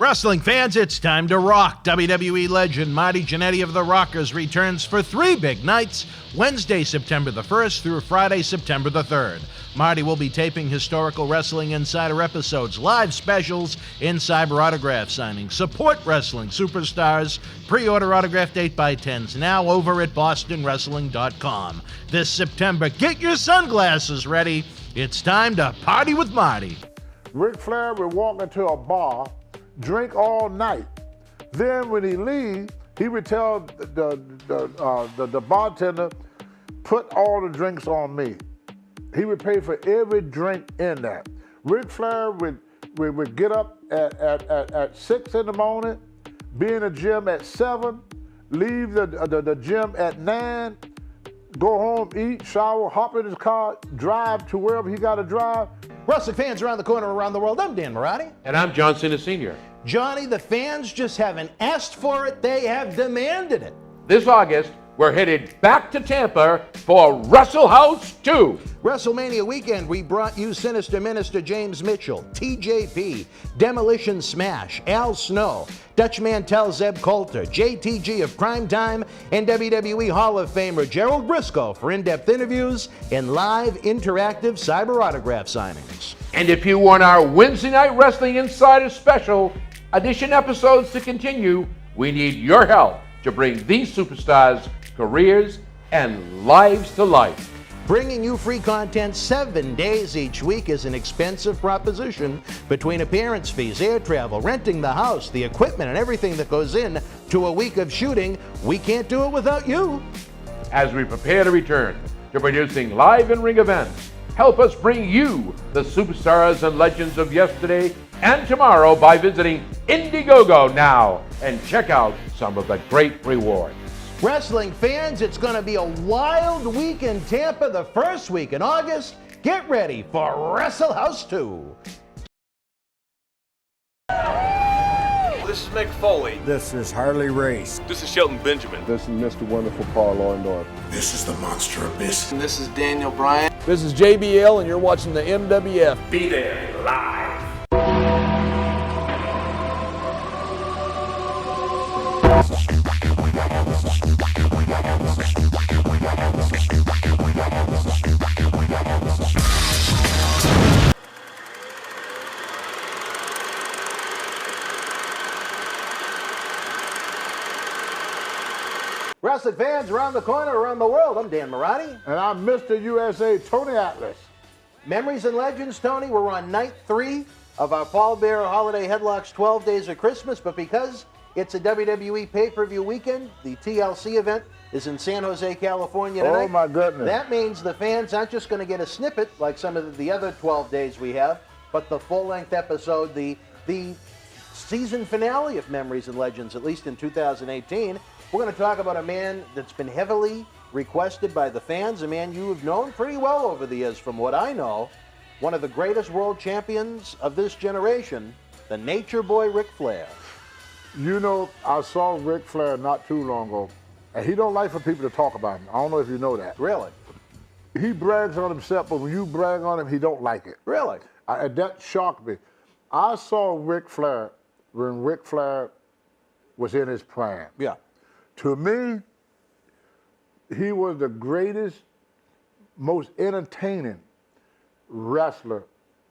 Wrestling fans, it's time to rock. WWE legend Marty Jannetty of the Rockers returns for 3 big nights, Wednesday, September the 1st through Friday, September the 3rd. Marty will be taping historical Wrestling Insider episodes, live specials, Insider autograph signings, support wrestling superstars, pre-order autographed 8x10s now over at bostonwrestling.com. This September, get your sunglasses ready. It's time to party with Marty. Ric Flair would walk into a bar, drink all night. Then when he leave, he would tell the bartender, put all the drinks on me. He would pay for every drink in that. Ric Flair would get up at 6 in the morning, be in the gym at 7, leave the gym at 9, go home, eat, shower, hop in his car, drive to wherever he got to drive. Wrestling fans around the corner, around the world, I'm Dan Marati. And I'm John Cena Sr. Johnny, the fans just haven't asked for it, they have demanded it. This August, we're headed back to Tampa for Wrestle House 2. WrestleMania weekend, we brought you Sinister Minister James Mitchell, TJP, Demolition Smash, Al Snow, Dutch Mantel Zeb Coulter, JTG of Crime Time, and WWE Hall of Famer Gerry Brisco for in-depth interviews and live interactive cyber autograph signings. And if you want our Wednesday Night Wrestling Insider Special Edition episodes to continue, we need your help to bring these superstars' careers and lives to life. Bringing you free content 7 days each week is an expensive proposition. Between appearance fees, air travel, renting the house, the equipment, and everything that goes in to a week of shooting, we can't do it without you. As we prepare to return to producing live in-ring events, help us bring you the superstars and legends of yesterday and tomorrow by visiting Indiegogo now and check out some of the great rewards. Wrestling fans, it's going to be a wild week in Tampa the first week in August. Get ready for Wrestle House 2. This is Mick Foley. This is Harley Race. This is Shelton Benjamin. This is Mr. Wonderful Paul Orndorff. This is the Monster Abyss. And this is Daniel Bryan. This is JBL, and you're watching the MWF. Be there live. Wrestling fans around the corner, around the world, I'm Dan Marati. And I'm Mr. USA, Tony Atlas. Memories and Legends, Tony, we're on night 3 of our Paul Bearer Holiday Headlocks 12 Days of Christmas, but because it's a WWE pay-per-view weekend, the TLC event is in San Jose, California tonight. Oh, my goodness. That means the fans aren't just going to get a snippet like some of the other 12 days we have, but the full-length episode, the season finale of Memories and Legends, at least in 2018. We're going to talk about a man that's been heavily requested by the fans, a man you have known pretty well over the years, from what I know, one of the greatest world champions of this generation, the Nature Boy Ric Flair. You know, I saw Ric Flair not too long ago, and he don't like for people to talk about him. I don't know if you know that. Really? He brags on himself, but when you brag on him, he don't like it. Really? That shocked me. I saw Ric Flair when Ric Flair was in his prime. Yeah. To me, he was the greatest, most entertaining wrestler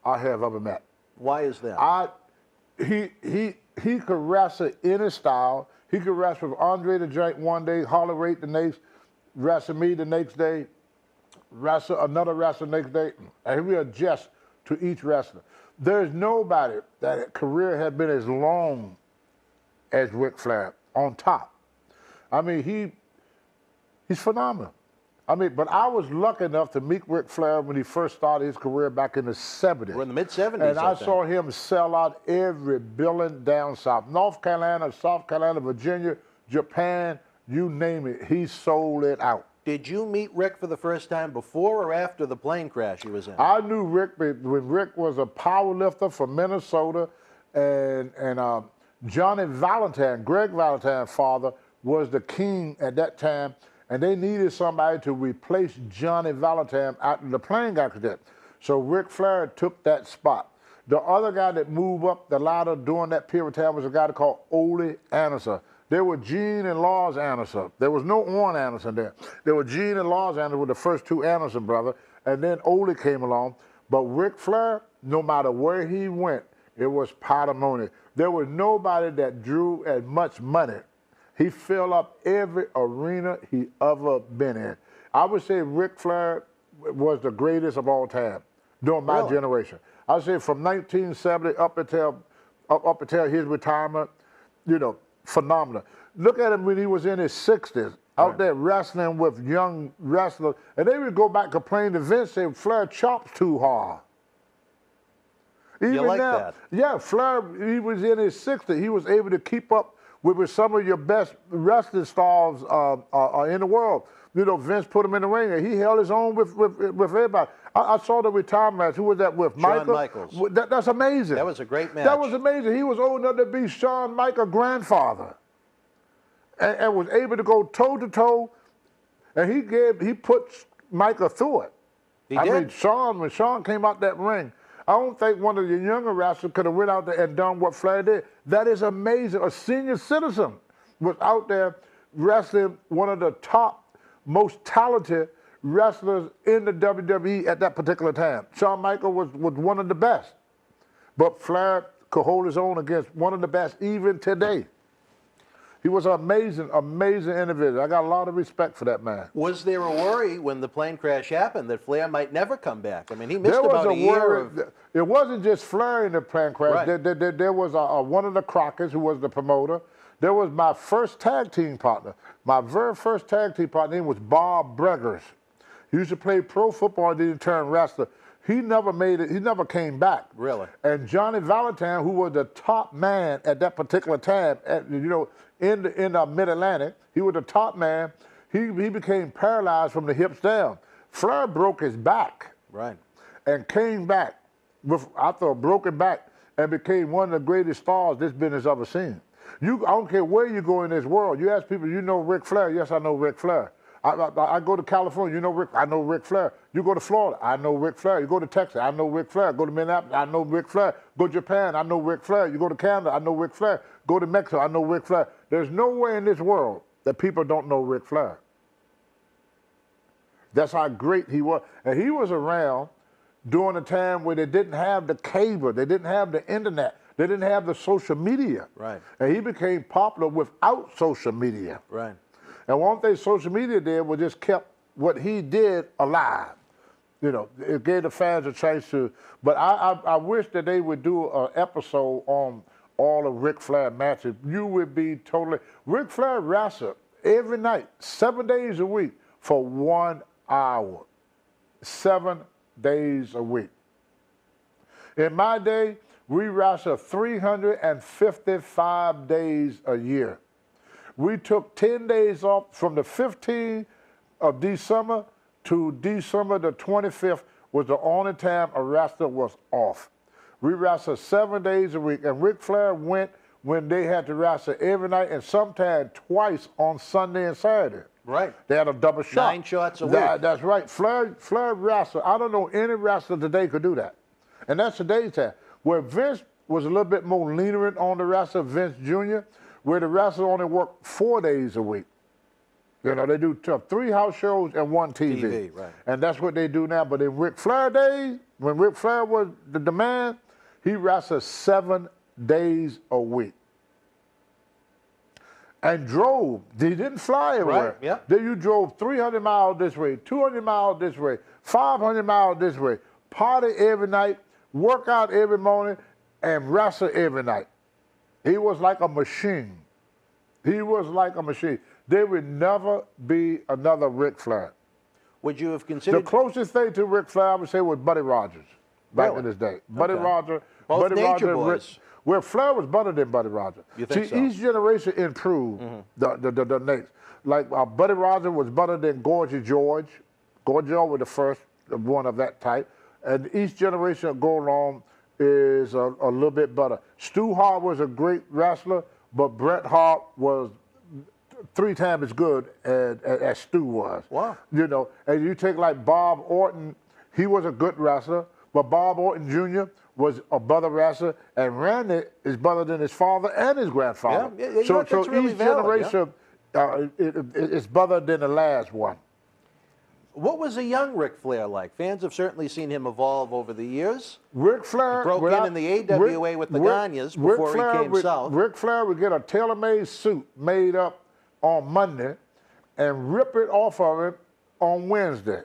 I have ever met. Why is that? He could wrestle any style. He could wrestle with Andre the Giant one day, Harley Race the next, wrestle me the next day, wrestle another wrestler the next day, and he would adjust to each wrestler. There's nobody that career had been as long as Ric Flair on top. I mean, he's phenomenal. I mean, but I was lucky enough to meet Ric Flair when he first started his career back in the 70s. We're in the mid-70s, And I saw him sell out every building down south. North Carolina, South Carolina, Virginia, Japan, you name it, he sold it out. Did you meet Rick for the first time before or after the plane crash he was in? I knew Rick when Rick was a power lifter from Minnesota, and Johnny Valentine, Greg Valentine's father, was the king at that time, and they needed somebody to replace Johnny Valentine after the plane accident. So Ric Flair took that spot. The other guy that moved up the ladder during that period of time was a guy called Ole Anderson. There were Gene and Lars Anderson. There was no Orrin Anderson there. There were Gene and Lars Anderson were the first two Anderson brothers, and then Ole came along. But Ric Flair, no matter where he went, it was patrimony. There was nobody that drew as much money. He filled up every arena he ever been in. I would say Ric Flair was the greatest of all time during my generation. I would say from 1970 up until his retirement, phenomenal. Look at him when he was in his 60s, out there wrestling with young wrestlers, and they would go back and complain to Vince, say Flair chops too hard. Even you like now, that? Yeah, Flair, he was in his 60s. He was able to keep up with some of your best wrestling stars in the world. Vince put him in the ring, and he held his own with everybody. I saw the retirement match. Who was that with? Shawn Michaels. That's amazing. That was a great match. That was amazing. He was old enough to be Shawn Michaels' grandfather, and was able to go toe to toe, and he put Michael through it. He did. I mean, when Shawn came out that ring, I don't think one of the younger wrestlers could have went out there and done what Flair did. That is amazing. A senior citizen was out there wrestling one of the top, most talented wrestlers in the WWE at that particular time. Shawn Michaels was one of the best. But Flair could hold his own against one of the best even today. He was an amazing, amazing individual. I got a lot of respect for that man. Was there a worry when the plane crash happened that Flair might never come back? I mean, he missed about a year of... It wasn't just Flair in the plane crash. Right. There was one of the Crockett's who was the promoter. There was my first tag team partner. My very first tag team partner name was Bob Breggers. He used to play pro football and then he turned wrestler. He never made it. He never came back. Really? And Johnny Valentine, who was the top man at that particular time, in the Mid-Atlantic, he was the top man. He became paralyzed from the hips down. Flair broke his back. Right. And came back after a broken back and became one of the greatest stars this business ever seen. I don't care where you go in this world. You ask people, Ric Flair? Yes, I know Ric Flair. I go to California, I know Ric Flair. You go to Florida, I know Ric Flair. You go to Texas, I know Ric Flair. Go to Minneapolis, I know Ric Flair. Go to Japan, I know Ric Flair. You go to Canada, I know Ric Flair. Go to Mexico, I know Ric Flair. There's nowhere in this world that people don't know Ric Flair. That's how great he was. And he was around during a time where they didn't have the cable, they didn't have the internet, they didn't have the social media. Right. And he became popular without social media. Right. And one thing social media did was just kept what he did alive. It gave the fans a chance to, but I wish that they would do an episode on all of Ric Flair matches. You would be totally, Ric Flair wrestled every night, 7 days a week for 1 hour. 7 days a week. In my day, we wrestled 355 days a year. We took 10 days off from the 15th of December to December the 25th was the only time a wrestler was off. We wrestled 7 days a week, and Ric Flair went when they had to wrestle every night and sometimes twice on Sunday and Saturday. Right. They had a double shot. 9 shots a week. That's right. Flair wrestled. I don't know any wrestler today could do that. And that's today's time. Where Vince was a little bit more lenient on the wrestler, Vince Jr., where the wrestler only worked 4 days a week. They do 3 house shows and 1 TV. Right. And that's what they do now. But in Ric Flair days, when Ric Flair was the man, he wrestled 7 days a week. And drove. He didn't fly everywhere. Right, yeah. Then you drove 300 miles this way, 200 miles this way, 500 miles this way, party every night, work out every morning, and wrestle every night. He was like a machine. He was like a machine. There would never be another Ric Flair. Would you have considered... The closest thing to Ric Flair, I would say, was Buddy Rogers back in his day. Buddy Rogers. Both Buddy Nature Rogers, Boys. Where Flair was better than Buddy Rogers. You think See, so? each generation improved the next. Like Buddy Rogers was better than Gorgie George. Gorgie George was the first one of that type. And each generation that go along is a little bit better. Stu Hart was a great wrestler, but Bret Hart was 3 times as good as Stu was. Wow. And you take like Bob Orton, he was a good wrestler, but Bob Orton Jr. was a brother wrestler, and Randy is brother than his father and his grandfather. Yeah, so that's really each valid, generation is brother than the last one. What was a young Ric Flair like? Fans have certainly seen him evolve over the years. Ric Flair He broke in the AWA with the Ganyas before he came south. Ric Flair would get a tailor-made suit made up on Monday and rip it off of him on Wednesday.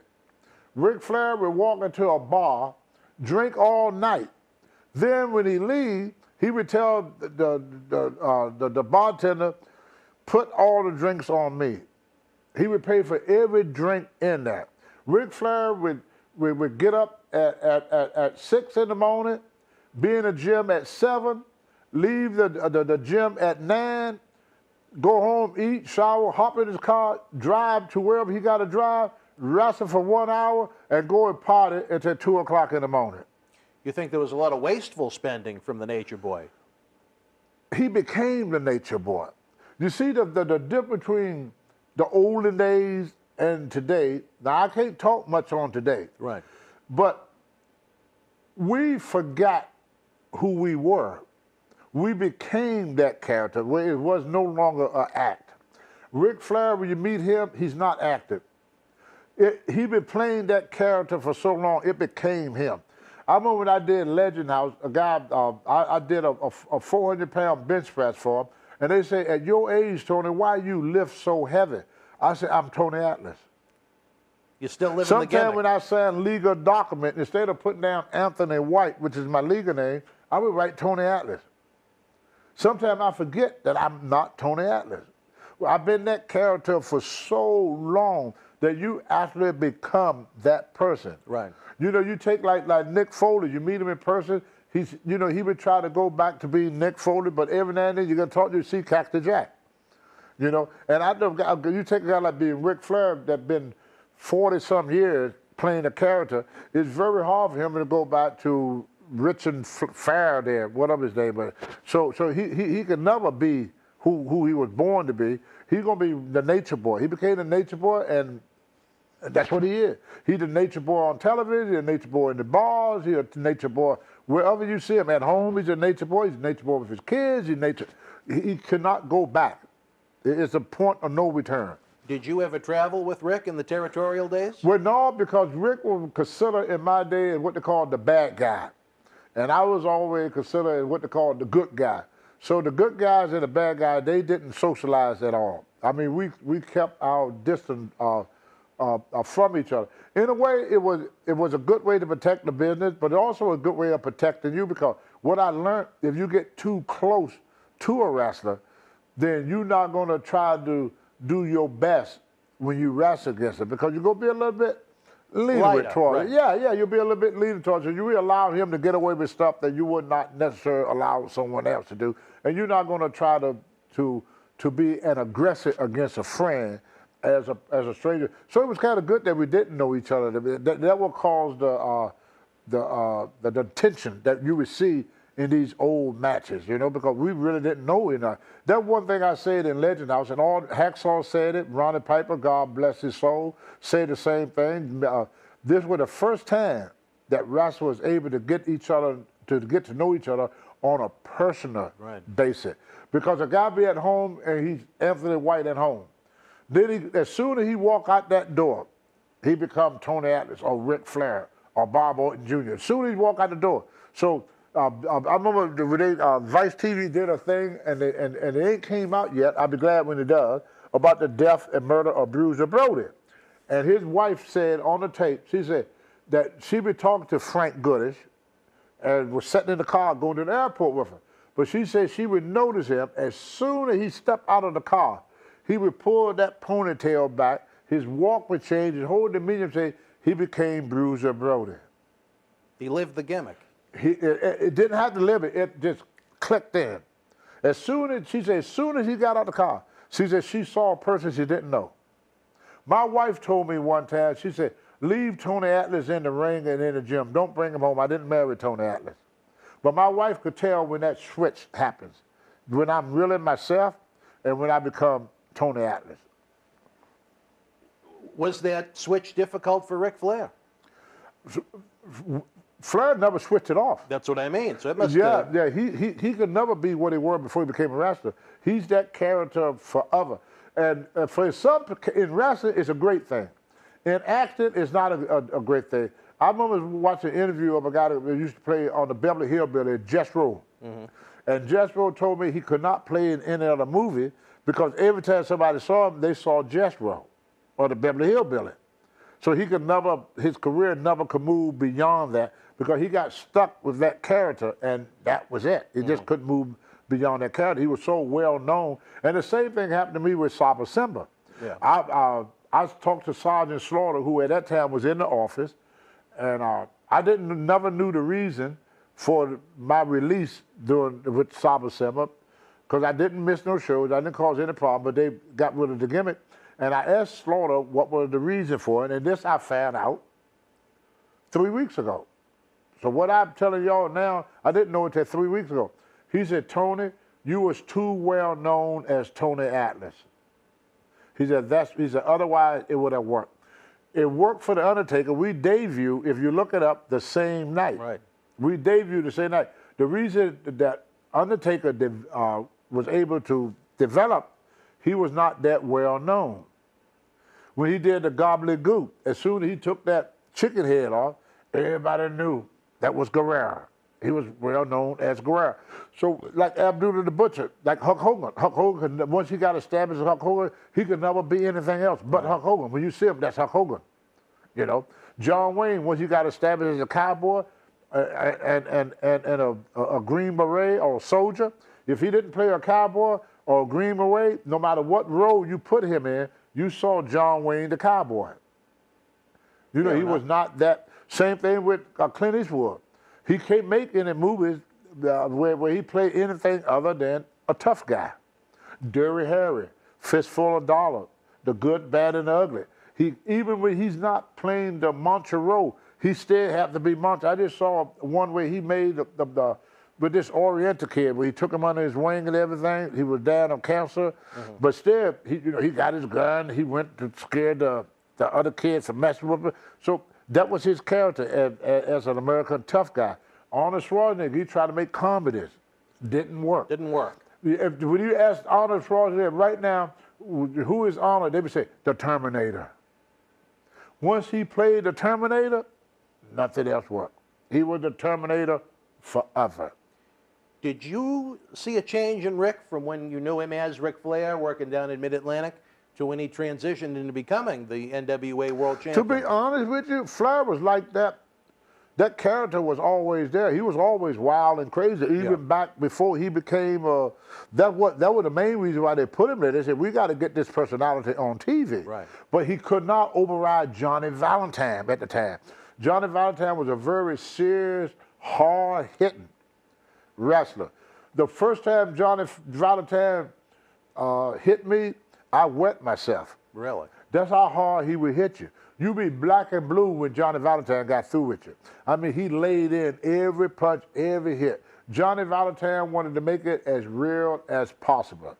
Ric Flair would walk into a bar, drink all night. Then when he leave, he would tell the bartender, put all the drinks on me. He would pay for every drink in there. Ric Flair would get up at 6 in the morning, be in the gym at 7, leave the gym at 9, go home, eat, shower, hop in his car, drive to wherever he got to drive, wrestle for 1 hour, and go and party until 2 o'clock in the morning. You think there was a lot of wasteful spending from the Nature Boy? He became the Nature Boy. You see the difference between the olden days and today. Now, I can't talk much on today. Right. But we forgot who we were. We became that character where it was no longer an act. Ric Flair, when you meet him, he's not acting. He been playing that character for so long, it became him. I remember when I did Legend House, a guy, I did a 400-pound bench press for him, and they say, at your age, Tony, why you lift so heavy? I said, I'm Tony Atlas. You still live in the gimmick. Sometimes when I sign legal document, instead of putting down Anthony White, which is my legal name, I would write Tony Atlas. Sometimes I forget that I'm not Tony Atlas. Well, I've been that character for so long that you actually become that person. Right. You know, you take like Nick Foley, you meet him in person, he would try to go back to being Nick Foley, but every now and then you're going to talk to see Cactus Jack. You know, and I know you take a guy like being Ric Flair that been 40-some years playing a character, it's very hard for him to go back to Richard Faraday, whatever his name is. So he can never be who he was born to be. He's going to be the Nature Boy. He became the Nature Boy, and that's what he is. He's the Nature Boy on television, he's a Nature Boy in the bars, he's a Nature Boy wherever you see him. At home, he's a Nature Boy. He's a Nature Boy with his kids. He cannot go back. It's a point of no return. Did you ever travel with Rick in the Territorial days? Well, no, because Rick was considered in my day as what they call the bad guy. And I was always considered as what they call the good guy. So the good guys and the bad guys, they didn't socialize at all. I mean, we kept our distance from each other. In a way, it was a good way to protect the business, but also a good way of protecting you, because what I learned, if you get too close to a wrestler, then you're not going to try to do your best when you wrestle against it, because you're going to be a little bit lenient towards it. Yeah, you'll be a little bit lenient towards it. You will allow him to get away with stuff that you would not necessarily allow someone else to do, and you're not going to try to be an aggressor against a friend as a stranger. So it was kind of good that we didn't know each other. That will cause the tension that you would see in these old matches, you know, because we really didn't know enough. That one thing I said in Legend House, and all Hacksaw said it, Ronnie Piper, God bless his soul, said the same thing. This was the first time that wrestlers was able to get each other, to get to know each other on a personal basis. Because a guy be at home and he's Anthony White at home. Then as soon as he walk out that door, he become Tony Atlas or Ric Flair or Bob Orton Jr. As soon as he walk out the door. So I remember Vice TV did a thing, and it ain't came out yet. I'll be glad when it does, about the death and murder of Bruiser Brody. And his wife said on the tape, she said that she been talking to Frank Goodish and was sitting in the car going to the airport with her. But she said she would notice him as soon as he stepped out of the car. He would pull that ponytail back, his walk would change, his whole demeanor would change. He became Bruiser Brody. He lived the gimmick. It didn't have to live it, it just clicked in. She said, as soon as he got out of the car, she said she saw a person she didn't know. My wife told me one time, she said, leave Tony Atlas in the ring and in the gym. Don't bring him home. I didn't marry Tony Atlas. But my wife could tell when that switch happens, when I'm really myself and when I become Tony Atlas. Was that switch difficult for Ric Flair? Flair never switched it off. That's what I mean. So it must. Yeah. He could never be what he was before he became a wrestler. He's that character forever. And for some in wrestling, it's a great thing. In acting, it's not a great thing. I remember watching an interview of a guy that used to play on the Beverly Hillbilly, Jethro. And Jethro told me he could not play in any other movie because every time somebody saw him, they saw Jethro or the Beverly Hillbilly. So he could never, his career never could move beyond that because he got stuck with that character and that was it. He just couldn't move beyond that character. He was so well known. And the same thing happened to me with Saba Simba. Yeah. I talked to Sergeant Slaughter, who at that time was in the office, and I never knew the reason for my release with Saba Simba, because I didn't miss no shows, I didn't cause any problem, but they got rid of the gimmick. And I asked Slaughter what was the reason for it, and this I found out 3 weeks ago. So what I'm telling y'all now, I didn't know until 3 weeks ago. He said, Tony, you was too well known as Tony Atlas. He said, otherwise it would have worked. It worked for The Undertaker. We debuted, if you look it up, the same night. Right. We debuted the same night. The reason that Undertaker was able to develop, he was not that well known. When he did the gobbledygook, as soon as he took that chicken head off, everybody knew that was Guerrero. He was well known as Guerrero. So like Abdullah the Butcher, like Hulk Hogan. Hulk Hogan, once he got established as Hulk Hogan, he could never be anything else but Hulk Hogan. When you see him, that's Hulk Hogan. You know, John Wayne, once he got established as a cowboy and a Green Beret or a soldier, if he didn't play a cowboy or a Green Beret, no matter what role you put him in, you saw John Wayne the cowboy. You know, he was not that. Same thing with Clint Eastwood. He can't make any movies where he played anything other than a tough guy. Dirty Harry, Fistful of Dollars, The Good, Bad, and the Ugly. Even when he's not playing the Moncho, he still have to be Moncho. I just saw one where he made with this Oriental kid, where he took him under his wing and everything. He was down on cancer, but still, he got his gun. He went to scare the other kids from messing with him. So that was his character as an American tough guy. Arnold Schwarzenegger, he tried to make comedies. Didn't work. Didn't work. When you ask Arnold Schwarzenegger right now, who is Arnold? They would say, the Terminator. Once he played the Terminator, nothing else worked. He was the Terminator forever. Did you see a change in Ric from when you knew him as Ric Flair working down in Mid-Atlantic to when he transitioned into becoming the NWA World Champion? To be honest with you, Flair was like that. That character was always there. He was always wild and crazy, even back before he became that was the main reason why they put him there. They said, we got to get this personality on TV. Right. But he could not override Johnny Valentine at the time. Johnny Valentine was a very serious, hard-hitting wrestler. The first time Johnny Valentine hit me, I wet myself. Really? That's how hard he would hit you. You be black and blue when Johnny Valentine got through with you. I mean, he laid in every punch, every hit. Johnny Valentine wanted to make it as real as possible.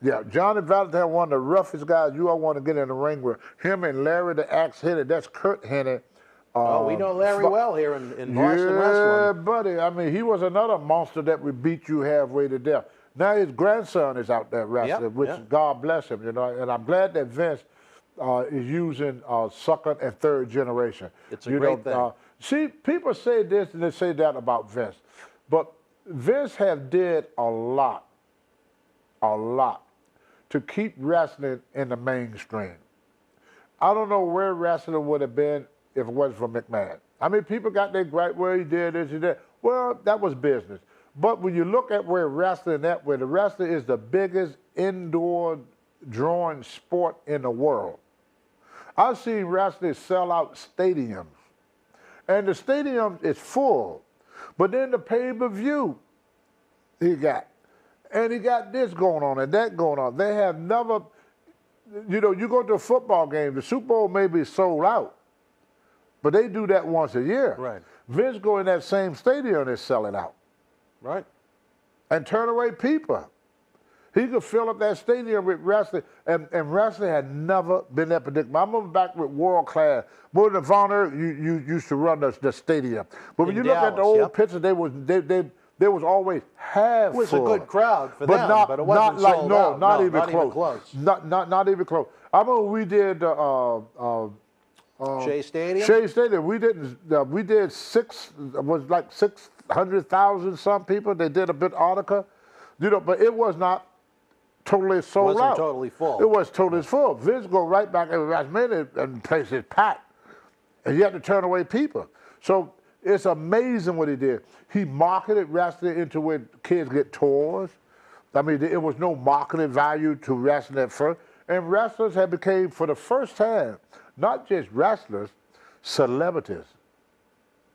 Yeah, Johnny Valentine, one of the roughest guys you all want to get in the ring with. Him and Larry the Axe Hennig, that's Kurt Hennig. We know Larry well here in Boston Wrestling. Yeah, buddy. I mean, he was another monster that would beat you halfway to death. Now his grandson is out there wrestling, which God bless him, you know. And I'm glad that Vince is using second and third generation. It's a great thing. See, people say this and they say that about Vince, but Vince have did a lot to keep wrestling in the mainstream. I don't know where wrestling would have been if it wasn't for McMahon. I mean, people got their gripe where he did this and that. Well, that was business. But when you look at where wrestling at, where the wrestling is the biggest indoor drawing sport in the world, I've seen wrestlers sell out stadiums. And the stadium is full. But then the pay-per-view he got. And he got this going on and that going on. They have never, you know, you go to a football game, the Super Bowl may be sold out. But they do that once a year. Right. Vince go in that same stadium and sell it out. Right. And turn away people. He could fill up that stadium with wrestling, and wrestling had never been that predictable. I remember back with World Class. More than Vonner, you used to run the stadium. But when you look at the old pictures, they was always half full. It was a good crowd for them, but it wasn't not like sold no, out. not No, even not close. even close. Not even close. I remember we did Shea Stadium. Shea Stadium. We did 600,000 some people. They did a bit Antarctica, but it was not totally sold out. It wasn't totally full. It was totally full. Vince go right back every last minute and the place is packed, and you have to turn away people. So it's amazing what he did. He marketed wrestling into where kids get toys. I mean, there was no marketing value to wrestling at first, and wrestlers had became, for the first time, not just wrestlers, celebrities.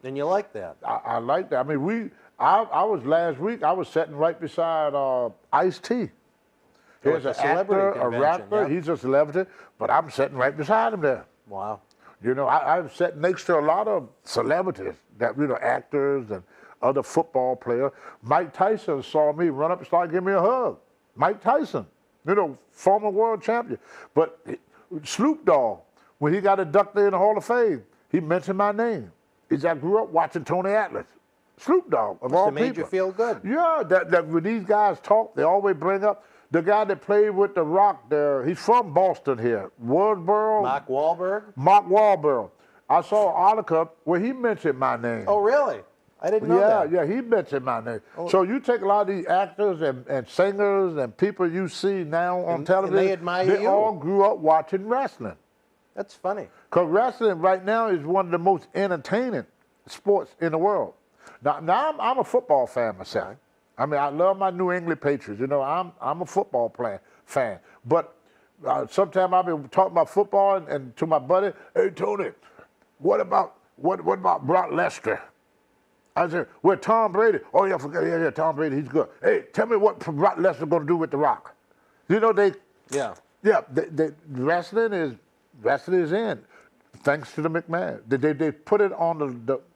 And you like that? I like that. I mean, I was last week, I was sitting right beside Ice-T. He's an actor, a rapper, he's a celebrity, but I'm sitting right beside him there. Wow. I'm sitting next to a lot of celebrities, actors and other football players. Mike Tyson saw me run up and start giving me a hug. Mike Tyson, former world champion. But Snoop Dogg, when he got inducted in the Hall of Fame, he mentioned my name. I grew up watching Tony Atlas. Snoop Dogg, of all people. Made you feel good. Yeah, that when these guys talk, they always bring up the guy that played with The Rock there. He's from Boston here. Woodsboro. Mark Wahlberg? Mark Wahlberg. I saw an article where he mentioned my name. Oh, really? I didn't know that. Yeah, he mentioned my name. Oh. So you take a lot of these actors and singers and people you see now on television. And they admire you. They all grew up watching wrestling. That's funny. Because wrestling right now is one of the most entertaining sports in the world. Now I'm a football fan myself. I mean, I love my New England Patriots. I'm a football fan. But sometimes I've been talking about football and to my buddy, hey Tony, what about Brock Lesnar? I said, well, Tom Brady. Oh yeah, yeah, Tom Brady, he's good. Hey, tell me what Brock Lesnar going to do with The Rock? Wrestling is in, thanks to the McMahon. They put it on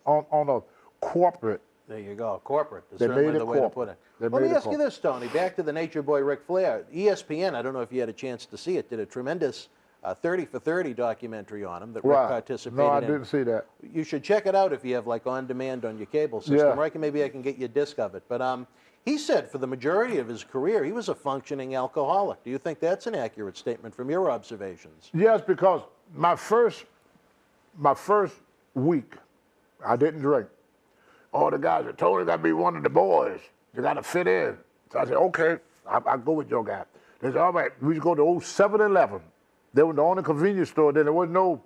on a corporate. There you go, corporate. That's certainly the way to put it. Let me ask you this, Tony. Back to the Nature Boy Ric Flair. ESPN, I don't know if you had a chance to see it, did a tremendous 30 for 30 documentary on him that Rick participated in. No, I didn't see that. You should check it out if you have on demand on your cable system. Or maybe I can get you a disc of it. But he said for the majority of his career, he was a functioning alcoholic. Do you think that's an accurate statement from your observations? Yes, because my first week, I didn't drink. All the guys said, Tony, got to be one of the boys. You got to fit in. So I said, okay, I'll go with your guy. They said, all right, we go to old 7-Eleven. They were the only convenience store. Then there was no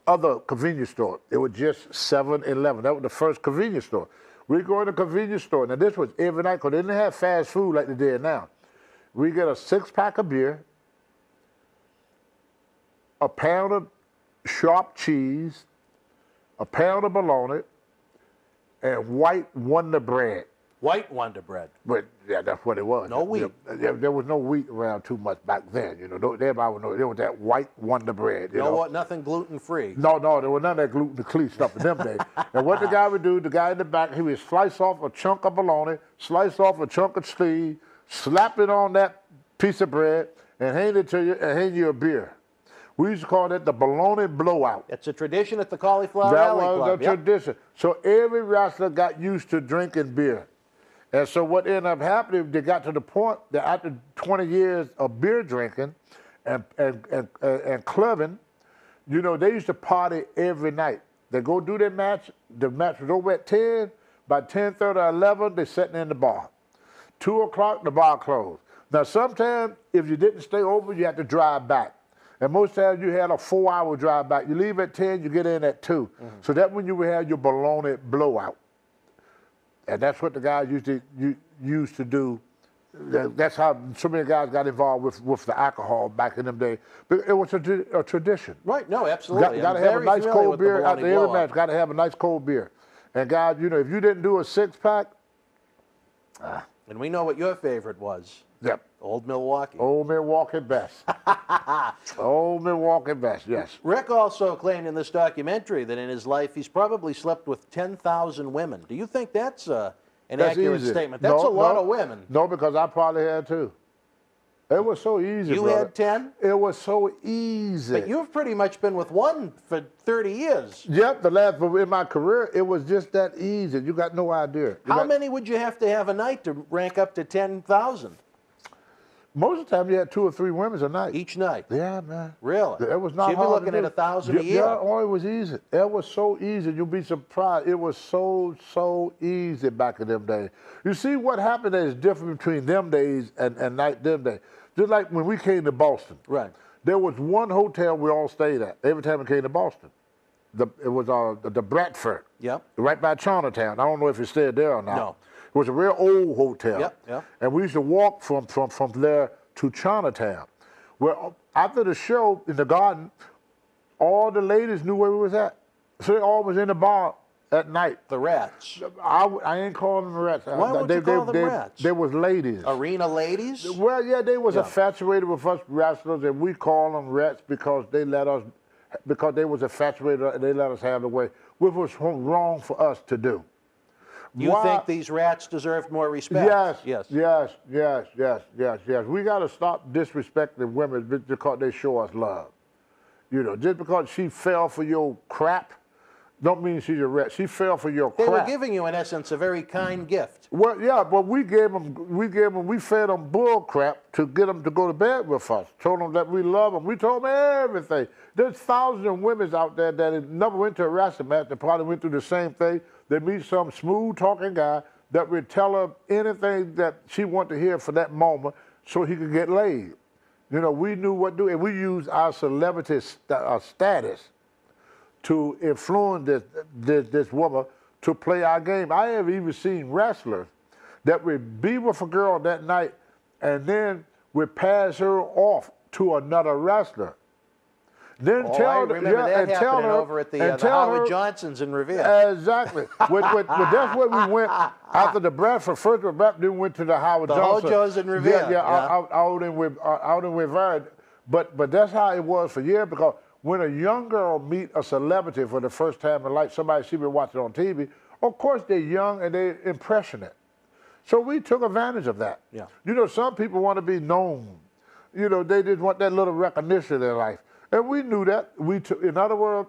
other convenience store. It was just 7-Eleven. That was the first convenience store. We go in the convenience store. Now, this was every night because they didn't have fast food like they did now. We get a 6-pack of beer, a pound of sharp cheese, a pound of bologna, and white Wonder Bread. White Wonder Bread. But yeah, that's what it was. No wheat. There was no wheat around too much back then. Everybody would know there was that white Wonder Bread. Nothing gluten free. No, there was none of that gluten-free stuff in them days. And what the guy would do, the guy in the back, he would slice off a chunk of bologna, slice off a chunk of cheese, slap it on that piece of bread, and hand it to you, and hand you a beer. We used to call that the bologna blowout. It's a tradition at the Cauliflower Alley Club. That was the tradition. So every wrestler got used to drinking beer. And so what ended up happening, they got to the point that after 20 years of beer drinking and clubbing, they used to party every night. They go do their match. The match was over at 10. By 10:30 or 11, they're sitting in the bar. 2 o'clock, the bar closed. Now, sometimes if you didn't stay over, you had to drive back. And most times you had a 4-hour drive back. You leave at 10, you get in at 2. Mm-hmm. So that's when you would have your bologna blowout. And that's what the guys used to do. That's how so many guys got involved with the alcohol back in them days. But it was a tradition. Right, no, absolutely. Got to have a nice cold beer after every match. Got to have a nice cold beer. And guys, if you didn't do a 6-pack. And we know what your favorite was. Yep. Old Milwaukee. Old Milwaukee best. Old Milwaukee best, yes. Rick also claimed in this documentary that in his life he's probably slept with 10,000 women. Do you think that's an an That's accurate easy. statement. That's a lot of women. No, because I probably had two. It was so easy, You brother. had 10? It was so easy. But you've pretty much been with one for 30 years. Yep, but in my career, it was just that easy. You got no idea. How many would you have to have a night to rank up to 10,000? Most of the time, you had 2 or 3 women a night. Each night? Yeah, man. Really? It was not so you'd be hard looking to at do. 1,000 a year. Yeah, oh, it was easy. It was so easy. You'd be surprised. It was so easy back in them days. You see, what happened is different between them days and them days. Just like when we came to Boston. Right. There was one hotel we all stayed at every time we came to Boston. It was the Bradford. Yep. Right by Chinatown. I don't know if you stayed there or not. No. It was a real old hotel. Yep. And we used to walk from there to Chinatown. Well, after the show in the garden, all the ladies knew where we was at. So they all was in the bar at night. The rats. I ain't calling them rats. Why would you call them rats? They was ladies. Arena ladies? Well, yeah, they was infatuated with us wrestlers, and we call them rats because they was infatuated and they let us have the way, which was wrong for us to do. You think these rats deserved more respect? Yes. We got to stop disrespecting women because they show us love. You know, just because she fell for your crap, don't mean she's a rat. She fell for your crap. They were giving you, in essence, a very kind gift. Well, yeah, but we fed them bull crap to get them to go to bed with us. Told them that we love them. We told them everything. There's thousands of women out there that never went to a wrestling match. They probably went through the same thing. They meet some smooth-talking guy that would tell her anything that she wanted to hear for that moment so he could get laid. You know, we knew what to do, and we used our celebrity status to influence this woman to play our game. I have even seen wrestlers that would be with a girl that night and then would pass her off to another wrestler. Then I remember that happening over at the Howard Johnson's in Revere. Exactly. That's where we went after the Bradford. First, we went to the Howard Johnson. The Hojo's in Revere. Out in Revere. But that's how it was for years, because when a young girl meet a celebrity for the first time in life, somebody she been watching on TV, of course they're young and they're impressionate. So we took advantage of that. Yeah. You know, some people want to be known. You know, they just want that little recognition in their life. And we knew that. In other words,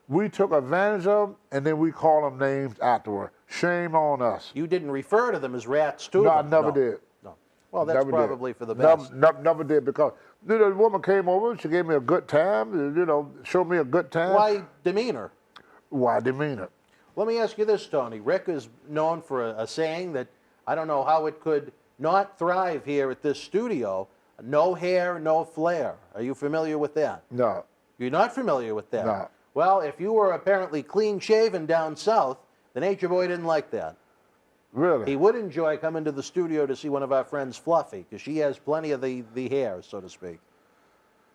we took advantage of them, and then we call them names afterward. Shame on us. You didn't refer to them as rats to them? No, I never did. No. Well, that's probably for the best. Never did, because the woman came over, she gave me a good time, showed me a good time. Why demeanor? Why demeanor? Let me ask you this, Tony. Rick is known for a saying that I don't know how it could not thrive here at this studio. No hair, no flair. Are you familiar with that? No. You're not familiar with that? No. Well, if you were apparently clean-shaven down south, the Nature Boy didn't like that. Really? He would enjoy coming to the studio to see one of our friends, Fluffy, because she has plenty of the hair, so to speak.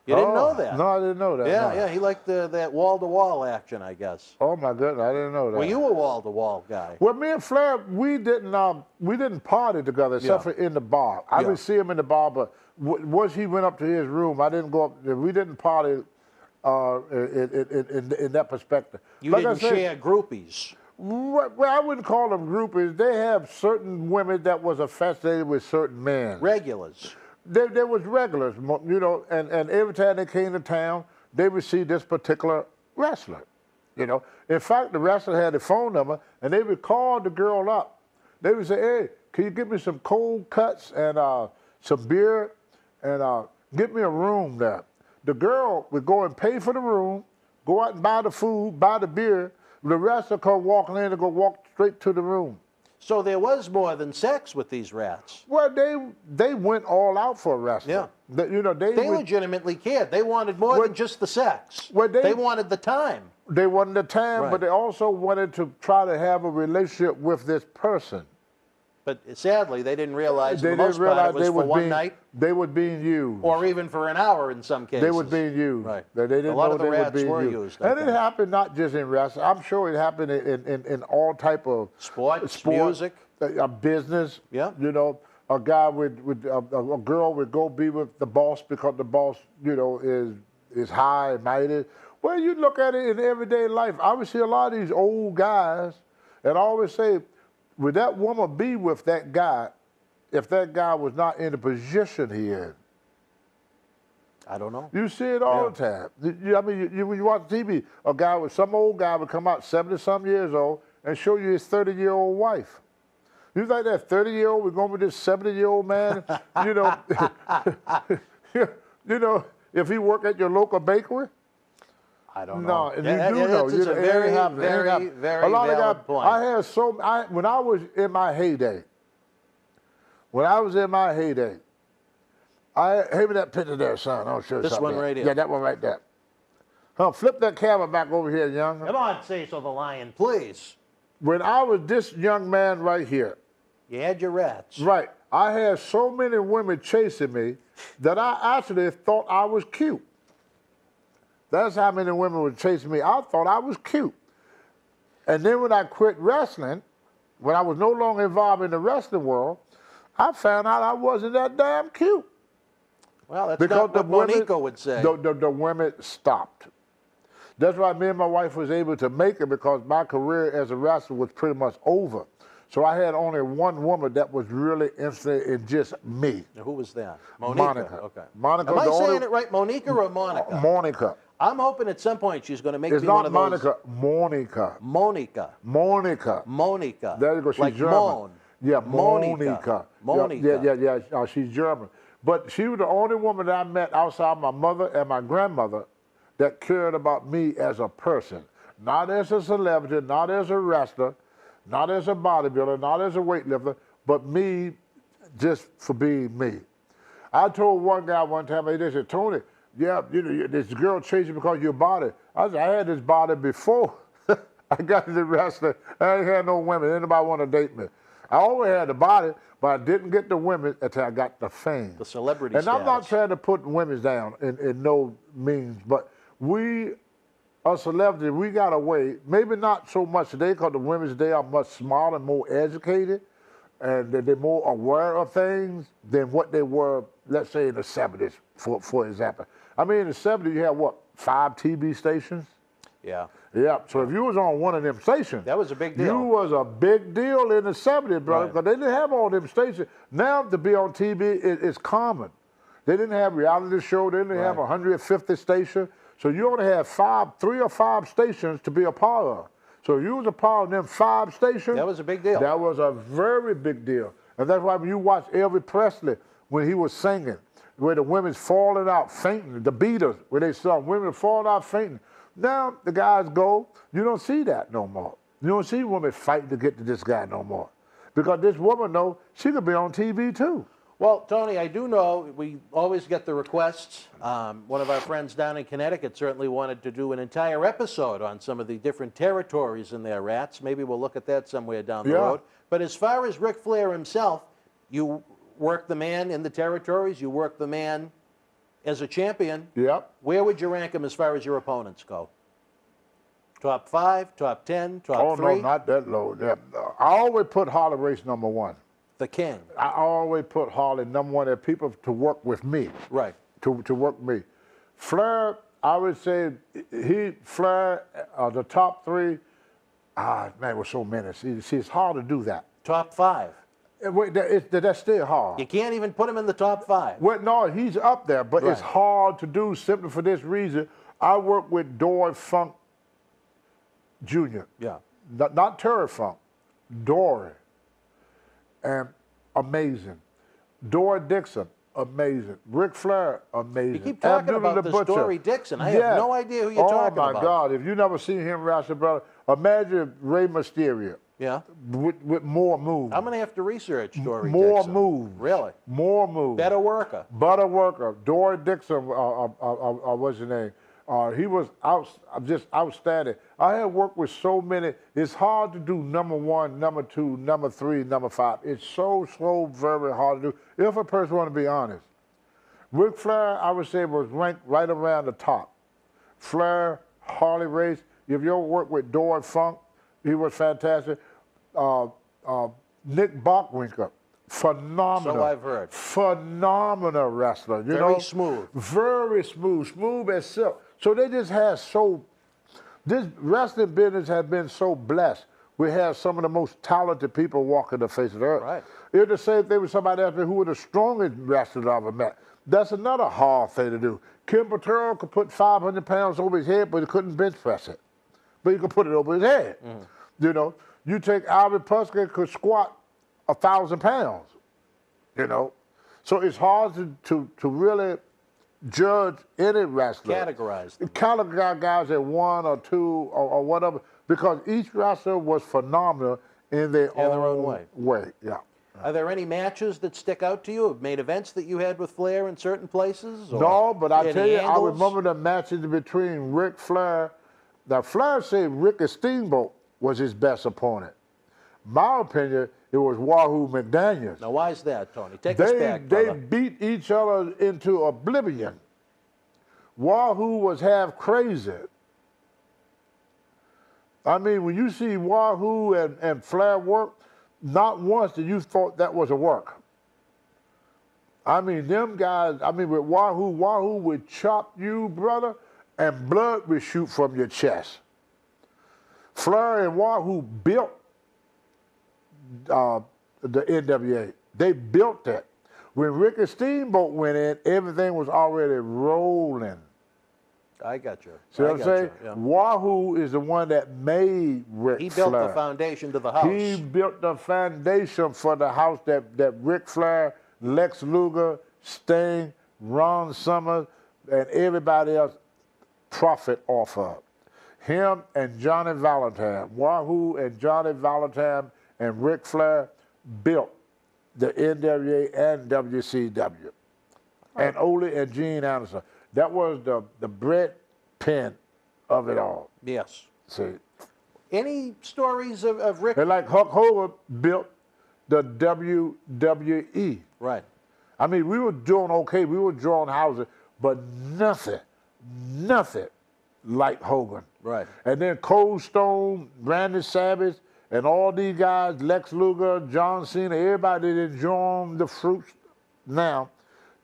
You didn't know that? No, I didn't know that. Yeah, he liked that wall-to-wall action, I guess. Oh my goodness, I didn't know that. Were you a wall-to-wall guy? Well, me and Flair, we didn't party together except for in the bar. I would see him in the bar, but once he went up to his room, I didn't go up. We didn't party in that perspective. You didn't share groupies. Well, I wouldn't call them groupies. They have certain women that was affiliated with certain men. Regulars. There was regulars, and every time they came to town, they would see this particular wrestler, In fact, the wrestler had a phone number, and they would call the girl up. They would say, hey, can you give me some cold cuts and some beer, and get me a room there. The girl would go and pay for the room, go out and buy the food, buy the beer. The wrestler come walking in and go walk straight to the room. So there was more than sex with these rats. Well, they went all out for a wrestler. Yeah. They legitimately cared. They wanted more than just the sex. Well, they wanted the time. They wanted the time, but they also wanted to try to have a relationship with this person. But sadly, they didn't realize for the most part it was for one night. They were being used. Or even for an hour in some cases. They were being used. Right. They didn't a lot know of the they rats were used. And it happened not just in wrestling. I'm sure it happened in all type of sports, music, business. Yeah. A guy a girl would go be with the boss because the boss, is high and mighty. Well, you look at it in everyday life. I would see a lot of these old guys, and I always say, would that woman be with that guy if that guy was not in the position he in? I don't know. You see it all the time. I mean, when you watch TV, some old guy would come out 70-some years old and show you his 30-year-old wife. You think that 30-year-old was going with this 70-year-old man? you know, if he worked at your local bakery? I don't know. No, and you do know. It's a very, very, very a lot valid of guys, point. I had when I was in my heyday, hand me that picture there, son. I'll show you This something. one right here. Yeah, that one right there. Flip that camera back over here, young. Come on, Cecil the Lion, please. When I was this young man right here, you had your rats. right, I had so many women chasing me that I actually thought I was cute. That's how many women were chasing me. I thought I was cute. And then when I quit wrestling, when I was no longer involved in the wrestling world, I found out I wasn't that damn cute. Well, that's Because not what Monico would say. The women stopped. That's why me and my wife was able to make it, because my career as a wrestler was pretty much over. So I had only one woman that was really interested in just me. Now, who was that? Monica. Okay. Monica. Am I saying it right? Monica or Monica? Monica. I'm hoping at some point she's going to make It's me not one of those. Monica. Monica. Monica. Monica. Monica. There you go. She's like German. Moan. Yeah, Monica. Monica. Yeah. She's German. But she was the only woman that I met outside my mother and my grandmother that cared about me as a person. Not as a celebrity, not as a wrestler, not as a bodybuilder, not as a weightlifter, but me just for being me. I told one guy one time, they said, Tony, yeah, this girl chased you because of your body. I said, I had this body before I got into wrestling. I ain't had no women. Anybody want to date me. I always had the body, but I didn't get the women until I got the fame. The celebrity And status. I'm not trying to put women down in no means, but we, a celebrity, we got away, maybe not so much today because the women today are much smarter and more educated, and they're more aware of things than what they were, let's say, in the 70s, for example. I mean, in the 70s, you had, 5 TV stations? Yeah. Yeah, so if you was on one of them stations, that was a big deal. You was a big deal in the 70s, brother, because they didn't have all them stations. Now to be on TV is common. They didn't have reality show. They didn't have 150 stations. So you only had 3 or 5 stations to be a part of. So if you was a part of them 5 stations, that was a big deal. That was a very big deal. And that's why when you watch Elvis Presley, when he was singing, where the women's falling out fainting, the Beatles, where they saw women falling out fainting. Now the guys go, you don't see that no more. You don't see women fighting to get to this guy no more. Because this woman knows she could be on TV too. Well, Tony, I do know we always get the requests. One of our friends down in Connecticut certainly wanted to do an entire episode on some of the different territories in their rats. Maybe we'll look at that somewhere down the road. But as far as Ric Flair himself, you work the man in the territories, you work the man as a champion. Yep. Where would you rank him as far as your opponents go? Top 5, top 10, top 3? Oh, no, not that low. I always put Harley Race number 1. The king. I always put Harley number 1 as people to work with me. Right. To work with me. Flair, I would say Flair, the top 3, man, it was so many. See, it's hard to do that. Top 5. Wait, that's still hard. You can't even put him in the top 5. Well, no, he's up there, but it's hard to do simply for this reason. I work with Dory Funk Jr. Yeah. Not Terry Funk, Dory. And amazing. Dory Dixon, amazing. Ric Flair, amazing. You keep talking about this Dory Dixon. I have no idea who you're talking about. Oh, my God. If you never seen him wrestle, brother, imagine Rey Mysterio. Yeah. With more moves. I'm going to have to research Dory More Dixon. moves. Really? More moves. Better worker. Better worker. Dory Dixon, what's his name? He was just outstanding. I had worked with so many. It's hard to do number 1, number 2, number 3, number 5. It's so very hard to do, if a person want to be honest. Ric Flair, I would say, was ranked right around the top. Flair, Harley Race. If you ever worked with Dory Funk, he was fantastic. Nick Bockwinkel, phenomenal. So I've heard. Phenomenal wrestler. You know? Very smooth. Very smooth. Smooth as silk. So they just had this wrestling business has been so blessed we had some of the most talented people walking the face of the earth. Right. It was the same thing with somebody else who was the strongest wrestler I've ever met. That's another hard thing to do. Territorial could put 500 pounds over his head, but he couldn't bench press it. But he could put it over his head. You know, you take Albert Puskett could squat 1,000 pounds. You know, so it's hard to really judge any wrestler. Categorize them. Categorize guys at 1 or 2 or whatever, because each wrestler was phenomenal in their own way. Yeah. Are there any matches that stick out to you, main events that you had with Flair in certain places? Or no, but I tell you, angles? I remember the matches between Ric Flair. Now, Flair said Rick Steamboat was his best opponent. My opinion, it was Wahoo McDaniels. Now, why is that, Tony? Take us back, brother. They beat each other into oblivion. Wahoo was half crazy. I mean, when you see Wahoo and Flair work, not once did you thought that was a work. I mean, them guys, I mean, with Wahoo would chop you, brother, and blood would shoot from your chest. Flair and Wahoo built the NWA. They built that. When Rick and Steamboat went in, everything was already rolling. I got you. See what I'm saying? Yeah. Wahoo is the one that made Ric Flair. He built the foundation to the house. He built the foundation for the house that Ric Flair, Lex Luger, Sting, Ron Summers, and everybody else profit off of. Him and Johnny Valentine. Wahoo and Johnny Valentine and Ric Flair built the NWA and WCW. And Ole and Gene Anderson. That was the breadpin of it all. Yes. See? Any stories of Rick? And like Hulk Hogan built the WWE. Right. I mean, we were doing okay. We were drawing houses, but nothing like Hogan. Right. And then Cold Stone, Randy Savage, and all these guys, Lex Luger, John Cena, everybody that enjoying the fruits now.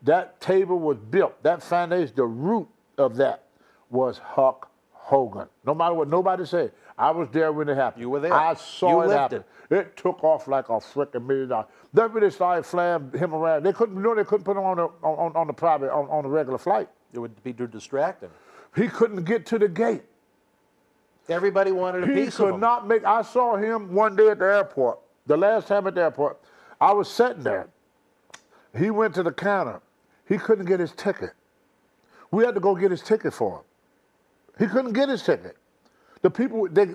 That table was built. That foundation, the root of that was Hulk Hogan. No matter what nobody said, I was there when it happened. You were there. I saw it happen. It took off like a freaking $1 million. Then when they started flying him around, they couldn't put him on the private on the regular flight. It would be too distracting. He couldn't get to the gate. Everybody wanted a piece of him. He could not make. I saw him one day at the airport. The last time at the airport, I was sitting there. He went to the counter. He couldn't get his ticket. We had to go get his ticket for him. He couldn't get his ticket. The people, they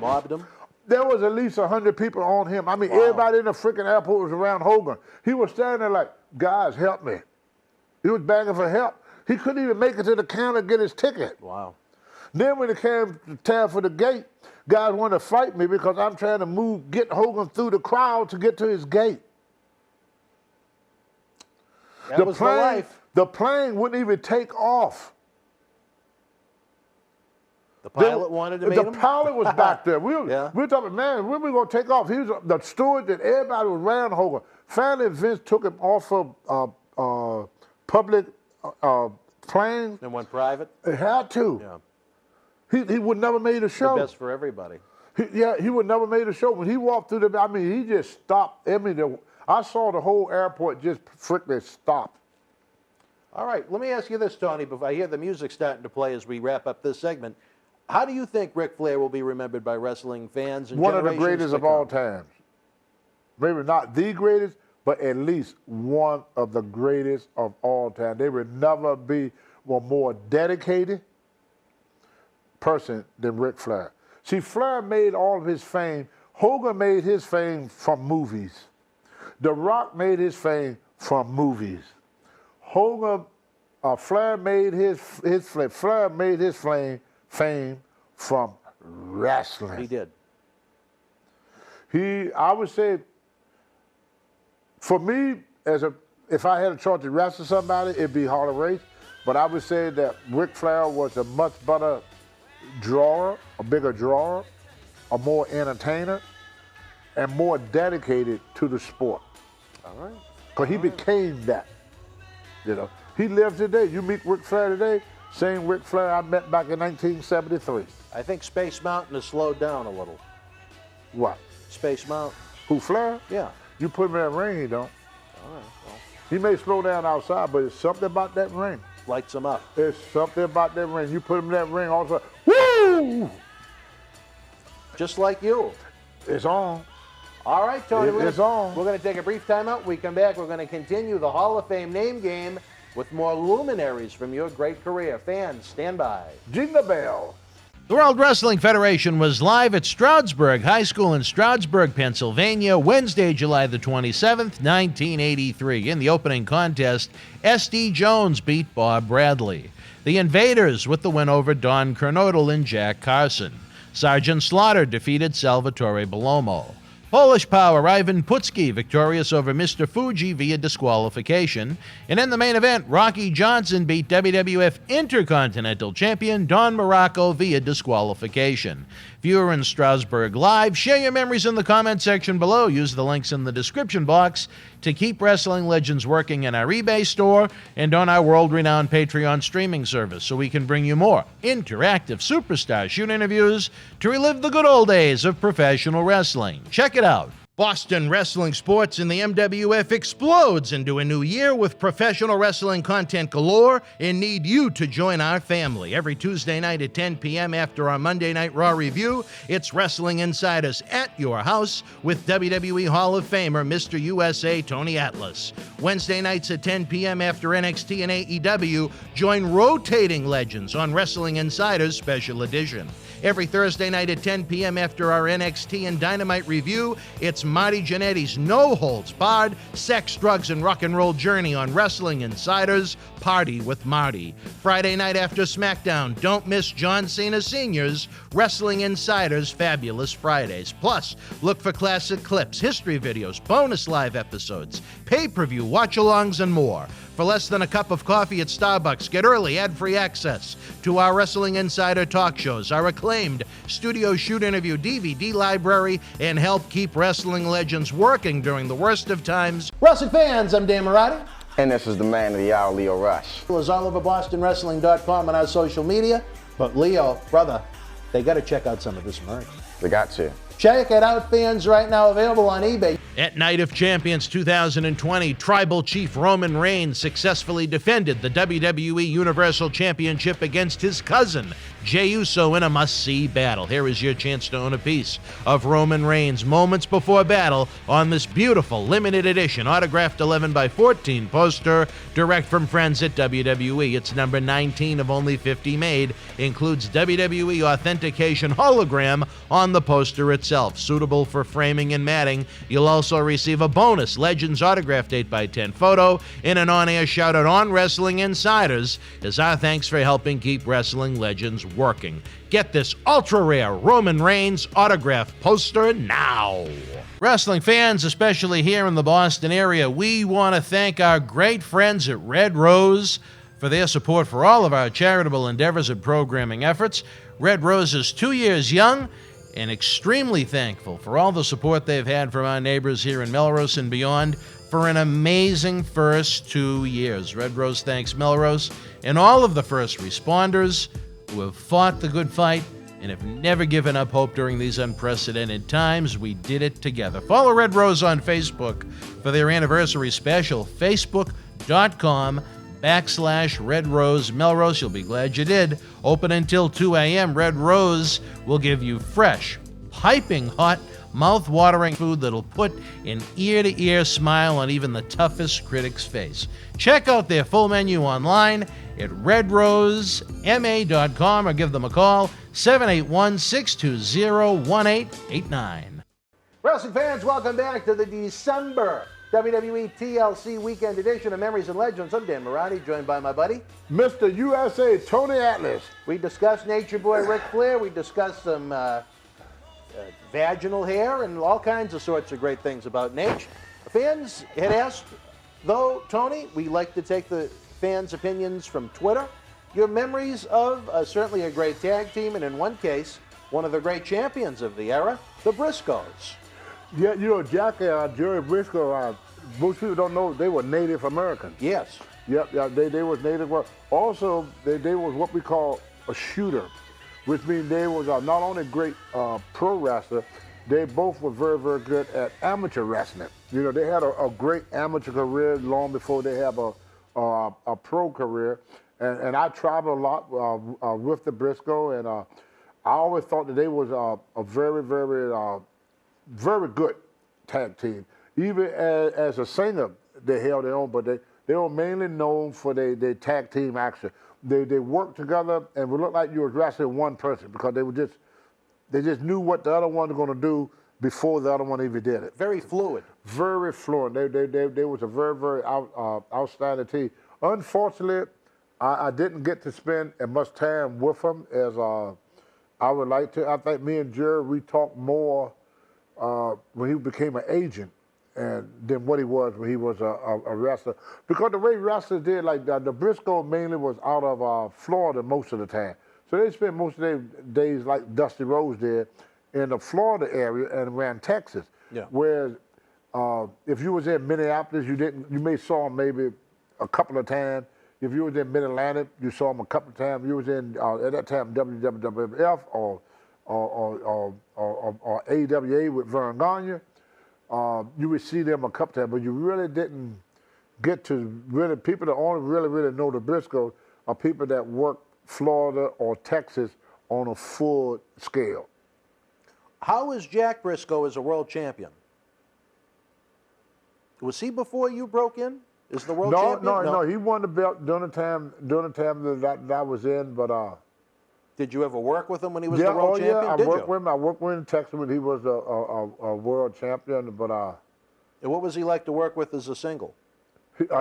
mobbed him? There was at least 100 people on him. I mean, everybody in the freaking airport was around Hogan. He was standing there like, guys, help me. He was begging for help. He couldn't even make it to the counter and get his ticket. Wow. Then when it came time for the gate, guys wanted to fight me because I'm trying to get Hogan through the crowd to get to his gate. That was the life. The plane wouldn't even take off. The pilot wanted to meet him? The pilot was back there. We were talking, man, when we going to take off? He was the steward that everybody was around Hogan. Finally, Vince took him off of public planes. And went private? He had to. Yeah. He would never made a show. The best for everybody. He would never made a show. When he walked through I mean, he just stopped. I mean, I saw the whole airport just freaking stop. All right, let me ask you this, Tony, before I hear the music starting to play as we wrap up this segment. How do you think Ric Flair will be remembered by wrestling fans and one of the greatest of all times. Maybe not the greatest, but at least one of the greatest of all time. They would never be a more dedicated person than Ric Flair. See, Flair made all of his fame. Hogan made his fame from movies. The Rock made his fame from movies. Flair made his fame from wrestling. He did. I would say, for me, if I had a choice to wrestle somebody, it'd be Harley Race. But I would say that Ric Flair was a much better drawer, a bigger drawer, a more entertainer, and more dedicated to the sport. All right. Because he became that. You know, he lives today. You meet Ric Flair today, same Ric Flair I met back in 1973. I think Space Mountain has slowed down a little. What? Space Mountain. Who, Flair? Yeah. You put him in that ring, he don't. All right, well, He may slow down outside, but it's something about that ring. lights him up. There's something about that ring. You put him in that ring, all of a sudden, woo! Just like you. It's on. All right, Tony. It's on. We're going to take a brief timeout. When we come back, we're going to continue the Hall of Fame name game with more luminaries from your great career. Fans, stand by. Jingle bell. The World Wrestling Federation was live at Stroudsburg High School in Stroudsburg, Pennsylvania, Wednesday, July the 27th, 1983. In the opening contest, S.D. Jones beat Bob Bradley. The Invaders with the win over Don Kernodle and Jack Carson. Sergeant Slaughter defeated Salvatore Bellomo. Polish Power Ivan Putski victorious over Mr. Fuji via disqualification. And in the main event, Rocky Johnson beat WWF Intercontinental Champion Don Morocco via disqualification. If you are in Strasbourg Live, share your memories in the comment section below. Use the links in the description box to keep Wrestling Legends working in our eBay store and on our world-renowned Patreon streaming service so we can bring you more interactive superstar shoot interviews to relive the good old days of professional wrestling. Check it out. Boston Wrestling Sports in the MWF explodes into a new year with professional wrestling content galore and need you to join our family. Every Tuesday night at 10 p.m. after our Monday Night Raw review, it's Wrestling Insiders at your house with WWE Hall of Famer Mr. USA Tony Atlas. Wednesday nights at 10 p.m. after NXT and AEW, join rotating legends on Wrestling Insiders Special Edition. Every Thursday night at 10 p.m. after our NXT and Dynamite review, it's Marty Jannetty's no-holds-barred sex, drugs, and rock and roll journey on Wrestling Insiders Party with Marty. Friday night after SmackDown, don't miss John Cena Sr.'s Wrestling Insiders Fabulous Fridays. Plus, look for classic clips, history videos, bonus live episodes, pay-per-view watch-alongs, and more. For less than a cup of coffee at Starbucks, get early ad-free access to our Wrestling Insider talk shows, our acclaimed studio shoot interview DVD library, and help keep wrestling legends working during the worst of times. Wrestling fans, I'm Dan Marati. And this is the man of the hour, Leo Rush. It was all over BostonWrestling.com and our social media. But Leo, brother, they got to check out some of this merch. They got to. Check it out, fans, right now, available on eBay. At Night of Champions 2020, Tribal Chief Roman Reigns successfully defended the WWE Universal Championship against his cousin, Jey Uso, in a must-see battle. Here is your chance to own a piece of Roman Reigns moments before battle on this beautiful limited edition autographed 11x14 poster direct from friends at WWE. It's number 19 of only 50 made. Includes WWE authentication hologram on the poster itself, suitable for framing and matting. You'll also receive a bonus Legends autographed 8x10 photo and an on-air shout-out on Wrestling Insiders as our thanks for helping keep Wrestling Legends working. Get this ultra-rare Roman Reigns autograph poster now. Wrestling fans, especially here in the Boston area, we want to thank our great friends at Red Rose for their support for all of our charitable endeavors and programming efforts. Red Rose is 2 years young and extremely thankful for all the support they've had from our neighbors here in Melrose and beyond for an amazing first 2 years. Red Rose thanks Melrose and all of the first responders who have fought the good fight and have never given up hope during these unprecedented times. We did it together. Follow Red Rose on Facebook for their anniversary special, facebook.com/Red Rose Melrose. You'll be glad you did. Open until 2 a.m. Red Rose will give you fresh, piping hot, mouth-watering food that'll put an ear-to-ear smile on even the toughest critic's face. Check out their full menu online at redrosema.com or give them a call, 781-620-1889. Wrestling fans, welcome back to the December WWE TLC Weekend Edition of Memories and Legends. I'm Dan Marati, joined by my buddy, Mr. USA Tony Atlas. We discussed Nature Boy Ric Flair. We discussed some vaginal hair and all kinds of sorts of great things about Nate. Fans had asked, though, Tony, we like to take the fans' opinions from Twitter. Your memories of certainly a great tag team, and in one case, one of the great champions of the era, the Briscoes. Yeah, you know, Jack and Gerry Brisco, most people don't know they were Native Americans. Yes. Yep, they was Native. Also, they was what we call a shooter, which means they was not only a great pro wrestler, they both were very, very good at amateur wrestling. You know, they had a great amateur career long before they have a pro career. And I traveled a lot with the Brisco, and I always thought that they was a very, very, very good tag team. Even as a singer, they held their own, but they were mainly known for their tag team action. They worked together, and it looked like you was wrestling one person because they just knew what the other one was going to do before the other one even did it. Very fluid. Very fluid. They was a very, very outstanding team. Unfortunately, I didn't get to spend as much time with them as I would like to. I think me and Gerry, we talked more when he became an agent than what he was when he was a wrestler. Because the way wrestlers did, like the Brisco mainly was out of Florida most of the time. So they spent most of their days like Dusty Rhodes did in the Florida area and around Texas. Yeah. Whereas if you was in Minneapolis, you may saw him maybe a couple of times. If you was in Mid-Atlantic, you saw him a couple of times. You was in at that time WWF or AWA with Vern Gagne. You would see them a couple of times, but you really didn't get to really, people that only really know the Briscoes are people that work Florida or Texas on a full scale. How is Jack Brisco as a world champion? Was he before you broke in? Is the world champion? No. He won the belt during the time that I was in, but did you ever work with him when he was the world champion? I worked with him. I worked with him in Texas when he was a world champion. But and what was he like to work with as a single?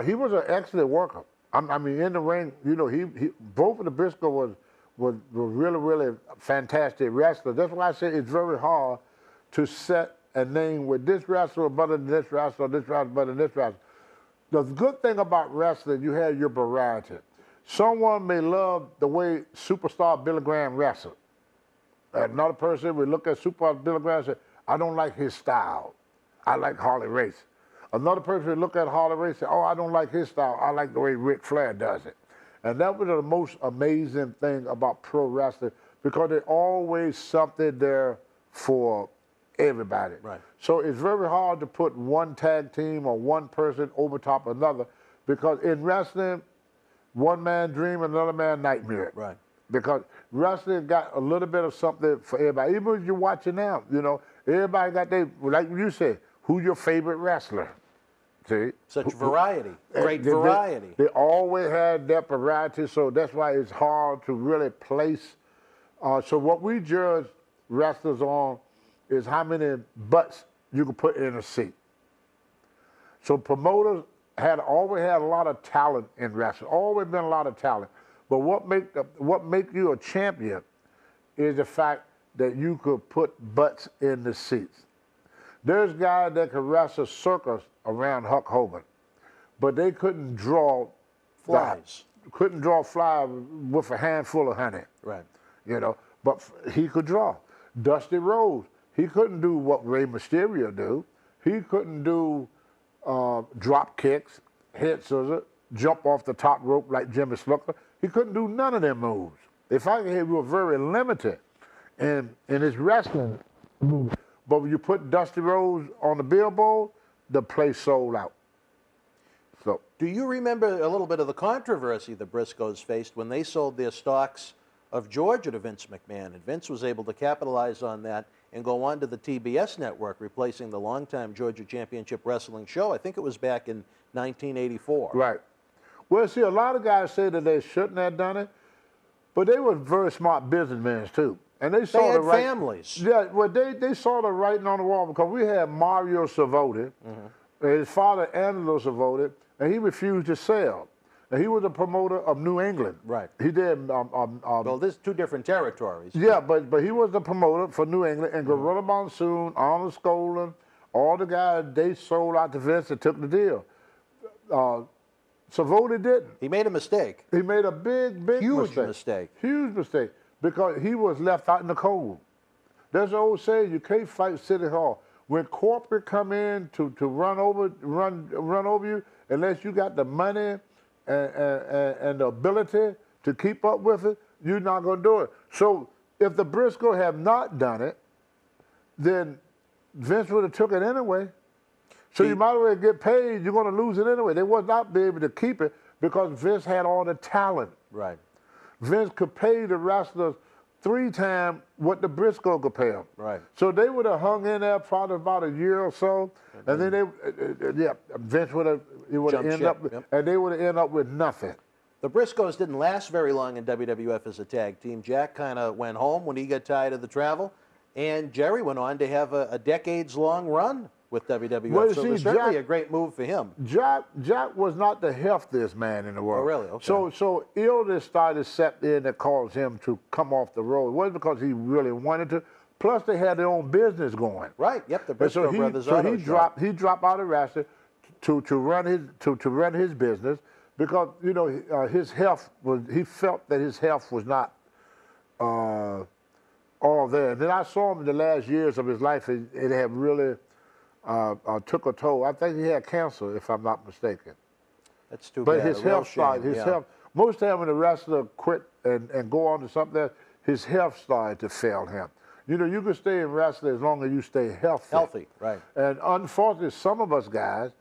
He was an excellent worker. I mean, in the ring, you know, he both of the Brisco was really, really fantastic wrestlers. That's why I say it's very hard to set a name with this wrestler better than this wrestler, this wrestler better than this wrestler. The good thing about wrestling, you have your variety. Someone may love the way superstar Billy Graham wrestled. Another person would look at superstar Billy Graham and say, I don't like his style. I like Harley Race. Another person would look at Harley Race and say, oh, I don't like his style. I like the way Ric Flair does it. And that was the most amazing thing about pro wrestling because there's always something there for everybody. Right. So it's very hard to put one tag team or one person over top of another because in wrestling, one man dream, another man nightmare. Right. Because wrestling got a little bit of something for everybody. Even if you're watching now, you know, everybody got their, like you said, who's your favorite wrestler? See? Such variety, great variety. They always had that variety, so that's why it's hard to really place. So what we judge wrestlers on is how many butts you can put in a seat. So promoters always had a lot of talent in wrestling, always been a lot of talent. But what make you a champion is the fact that you could put butts in the seats. There's guys that could wrestle circus around Hulk Hogan, but they couldn't draw flies. Couldn't draw flies with a handful of honey. Right. You know, but he could draw. Dusty Rhodes, he couldn't do what Rey Mysterio do. He couldn't do drop kicks, head scissors, jump off the top rope like Jimmy Snuka. He couldn't do none of them moves. If I can, he was very limited in his wrestling moves. But when you put Dusty Rhodes on the billboard, the place sold out. So, do you remember a little bit of the controversy the Briscoes faced when they sold their stocks of Georgia to Vince McMahon? And Vince was able to capitalize on that and go on to the TBS network, replacing the longtime Georgia Championship Wrestling show. I think it was back in 1984. Right. Well, see, a lot of guys say that they shouldn't have done it, but they were very smart businessmen too. And they saw had families. Yeah, well, they saw the writing on the wall because we had Mario Savoti, his father Angelo Savoti, and he refused to sell. And he was a promoter of New England. Right. He did. Well, there's two different territories. Yeah, but he was the promoter for New England, and Gorilla Monsoon, Arnold Skolin, all the guys, they sold out to Vince and took the deal. Savoti didn't. He made a mistake. He made a big huge mistake. Huge mistake. Because he was left out in the cold. There's an old saying, you can't fight City Hall. When corporate come in to run over you, unless you got the money and the ability to keep up with it, you're not going to do it. So if the Briscoe have not done it, then Vince would have took it anyway. So you might as well get paid. You're going to lose it anyway. They would not be able to keep it because Vince had all the talent. Right. Vince could pay the wrestlers 3 times what the Briscoe could pay them. Right. So they would have hung in there probably about a year or so, and then Vince would have ended up, and they would have ended up with nothing. The Briscoes didn't last very long in WWF as a tag team. Jack kind of went home when he got tired of the travel, and Gerry went on to have a decades-long run with WWF. Well, so it was certainly a great move for him. Jack was not the healthiest man in the world. Oh, really? Okay. So illness started set in that caused him to come off the road. It wasn't because he really wanted to. Plus, they had their own business going. Right. Yep. The Briscoe brothers. So he dropped out of wrestling to run his business because his health was. He felt that his health was not all there. And then I saw him in the last years of his life. It had really. Took a toll. I think he had cancer, if I'm not mistaken. That's too bad. But his health started. Health. Most time when a wrestler quit and go on to something else, his health started to fail him. You can stay in wrestling as long as you stay healthy. Healthy, right? And unfortunately, some of us guys,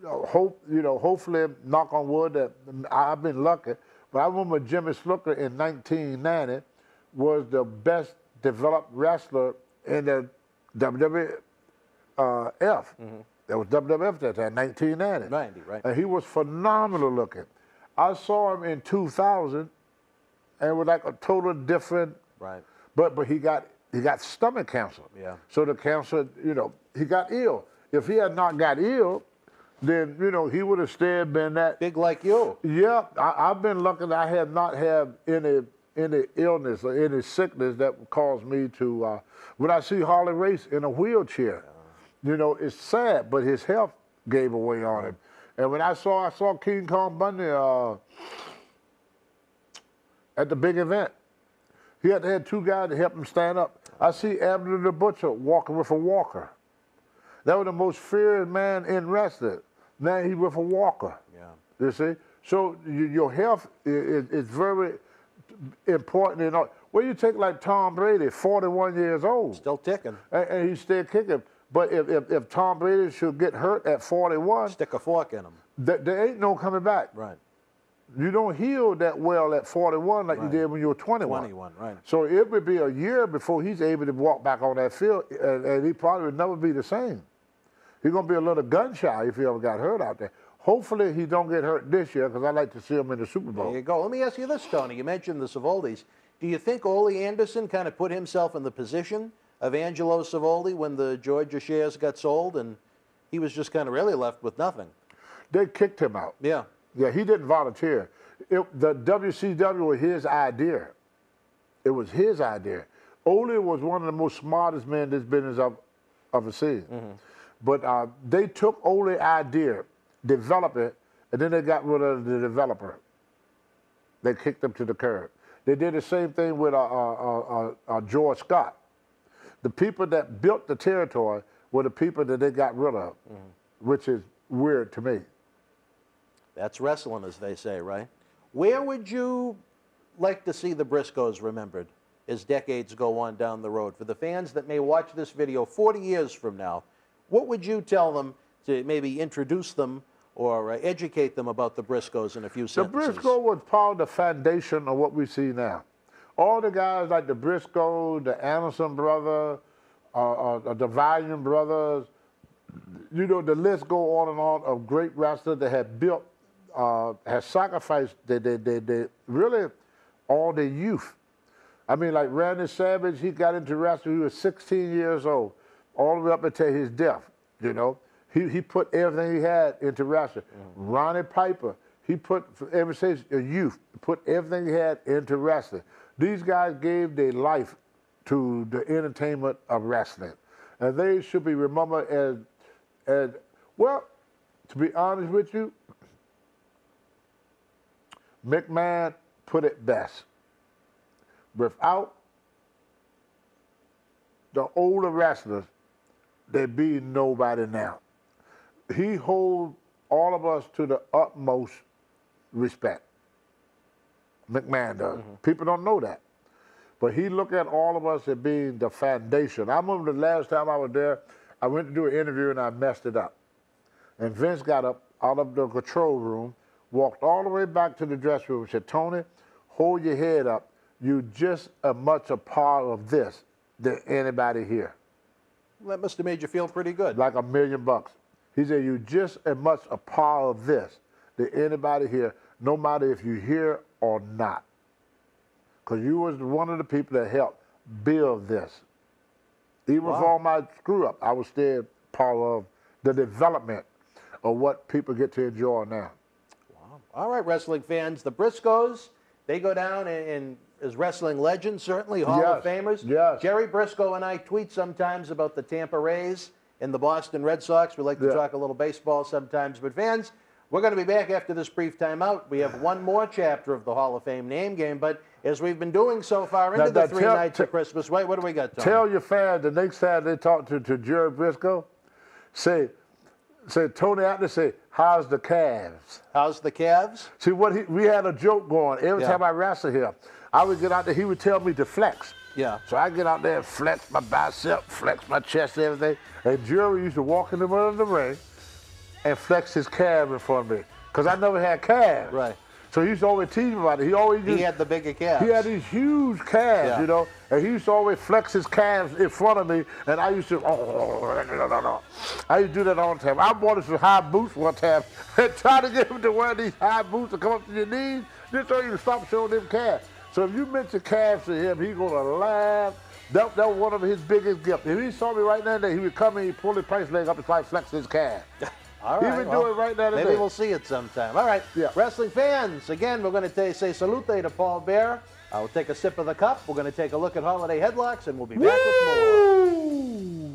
hopefully, knock on wood, that I've been lucky. But I remember Jimmy Snooker in 1990 was the best developed wrestler in the WWF. That was WWF that time, 1990. 90, right. And he was phenomenal looking. I saw him in 2000, and it was like a total different. Right. But he got stomach cancer. Yeah. So the cancer, he got ill. If he had not got ill, then he would have still been that big like you. Yeah, I've been lucky that I have not had any illness or any sickness that caused me to. When I see Harley Race in a wheelchair. It's sad, but his health gave away on him. And when I saw King Kong Bundy at the big event, he had to have 2 guys to help him stand up. I see Abner the Butcher walking with a walker. That was the most feared man in wrestling. Now he's with a walker. Yeah. You see? So your health is very important. Well, you take like Tom Brady, 41 years old. Still ticking. And he's still kicking. But if Tom Brady should get hurt at 41, stick a fork in him. There ain't no coming back. Right. You don't heal that well at 41 like you did when you were 21. 21, right. So it would be a year before he's able to walk back on that field, and he probably would never be the same. He's going to be a little gun shy if he ever got hurt out there. Hopefully he don't get hurt this year because I'd like to see him in the Super Bowl. There you go. Let me ask you this, Tony. You mentioned the Savoldis. Do you think Ole Anderson kind of put himself in the position of Angelo Savoldi when the Georgia shares got sold and he was just kind of really left with nothing? They kicked him out. Yeah. Yeah, he didn't volunteer. The WCW was his idea. It was his idea. Ole was one of the most smartest men this business I've ever seen. Mm-hmm. But they took Ole's idea, developed it, and then they got rid of the developer. They kicked him to the curb. They did the same thing with George Scott. The people that built the territory were the people that they got rid of, which is weird to me. That's wrestling, as they say, right? Where would you like to see the Briscoes remembered as decades go on down the road? For the fans that may watch this video 40 years from now, what would you tell them to maybe introduce them or educate them about the Briscoes in a few sentences? The Briscoe was part of the foundation of what we see now. All the guys like the Briscoe, the Anderson brothers, the Valiant brothers, the list go on and on of great wrestlers that have built, have sacrificed they really all their youth. I mean, like Randy Savage, he got into wrestling, he was 16 years old, all the way up until his death, He put everything he had into wrestling. Ronnie Piper, he put, ever since a youth, put everything he had into wrestling. These guys gave their life to the entertainment of wrestling. And they should be remembered as well, to be honest with you, McMahon put it best. Without the older wrestlers, there'd be nobody now. He holds all of us to the utmost respect. McMahon does. People don't know that. But he looked at all of us as being the foundation. I remember the last time I was there, I went to do an interview and I messed it up. And Vince got up out of the control room, walked all the way back to the dressing room and said, Tony, hold your head up. You just as much a part of this than anybody here. That must have made you feel pretty good. Like $1 million. He said, you just as much a part of this than anybody here, no matter if you're here or not. Because you was one of the people that helped build this. Even with all my screw up, I was still part of the development of what people get to enjoy now. Wow. All right, wrestling fans, the Briscos, they go down as wrestling legends, certainly, Hall of Famers. Yes. Gerry Brisco and I tweet sometimes about the Tampa Rays and the Boston Red Sox. We like to talk a little baseball sometimes. But fans, we're going to be back after this brief timeout. We have one more chapter of the Hall of Fame name game, but as we've been doing so far into the 3 nights of Christmas, wait, what do we got, Tony? Tell your fans the next time they talk to Gerry Brisco, say Tony out there, say, how's the calves? How's the calves? See, we had a joke going. Every time I wrestled here, I would get out there, he would tell me to flex. Yeah. So I get out there and flex my bicep, flex my chest, everything. And Gerry used to walk in the middle of the ring and flex his calf in front of me. Because I never had calves. Right. So he used to always tease me about it. He had the bigger calves. He had these huge calves, you know, and he used to always flex his calves in front of me, and I used to, I used to do that all the time. I wanted some high boots one time and tried to get him to wear these high boots to come up to your knees just so you can stop showing them calves. So if you mention calves to him, he's going to laugh. That was one of his biggest gifts. If he saw me right now and then, he would come and he'd pull his pants leg up and try to flex his calf. All right. He would do it right now and Maybe we'll see it sometime. All right. Yeah. Wrestling fans, again, we're going to say salute to Paul Bear. We'll take a sip of the cup. We're going to take a look at holiday headlocks, and we'll be back with more.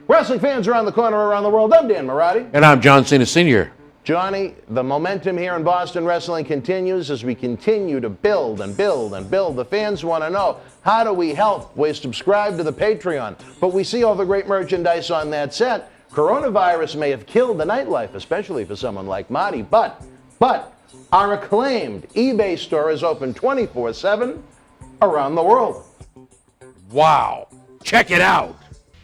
Wrestling fans around the corner, around the world, I'm Dan Marati. And I'm John Cena Sr. Johnny, the momentum here in Boston wrestling continues as we continue to build and build and build. The fans want to know, how do we help? We subscribe to the Patreon. But we see all the great merchandise on that set. Coronavirus may have killed the nightlife, especially for someone like Marty, but our acclaimed eBay store is open 24/7 around the world. Wow. Check it out.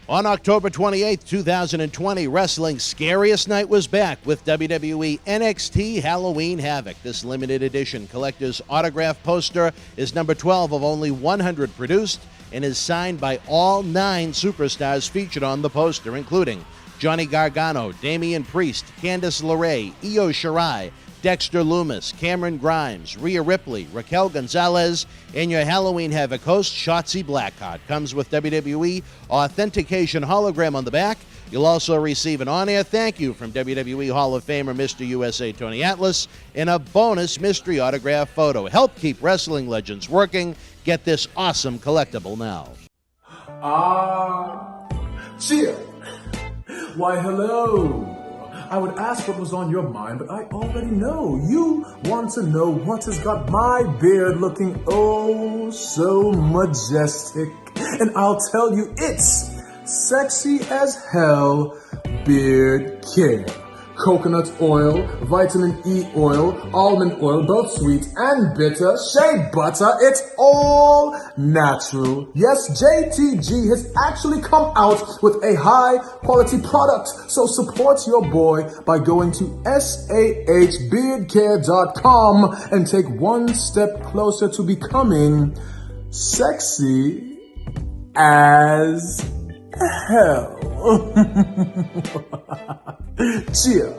On October 28th, 2020, wrestling's scariest night was back with WWE NXT Halloween Havoc. This limited edition collector's autograph poster is number 12 of only 100 produced and is signed by all 9 superstars featured on the poster, including Johnny Gargano, Damian Priest, Candice LeRae, Io Shirai, Dexter Lumis, Cameron Grimes, Rhea Ripley, Raquel Gonzalez, and your Halloween Havoc host, Shotzi Blackheart. Comes with WWE authentication hologram on the back. You'll also receive an on-air thank you from WWE Hall of Famer Mr. USA Tony Atlas and a bonus mystery autograph photo. Help keep wrestling legends working. Get this awesome collectible now. Cheer. Why, hello. I would ask what was on your mind, but I already know. You want to know what has got my beard looking oh so majestic. And I'll tell you, it's sexy as hell beard care. Coconut oil, vitamin E oil, almond oil, both sweet and bitter, shea butter, it's all natural. Yes, JTG has actually come out with a high quality product. So support your boy by going to sahbeardcare.com and take one step closer to becoming sexy as hell. Cheer.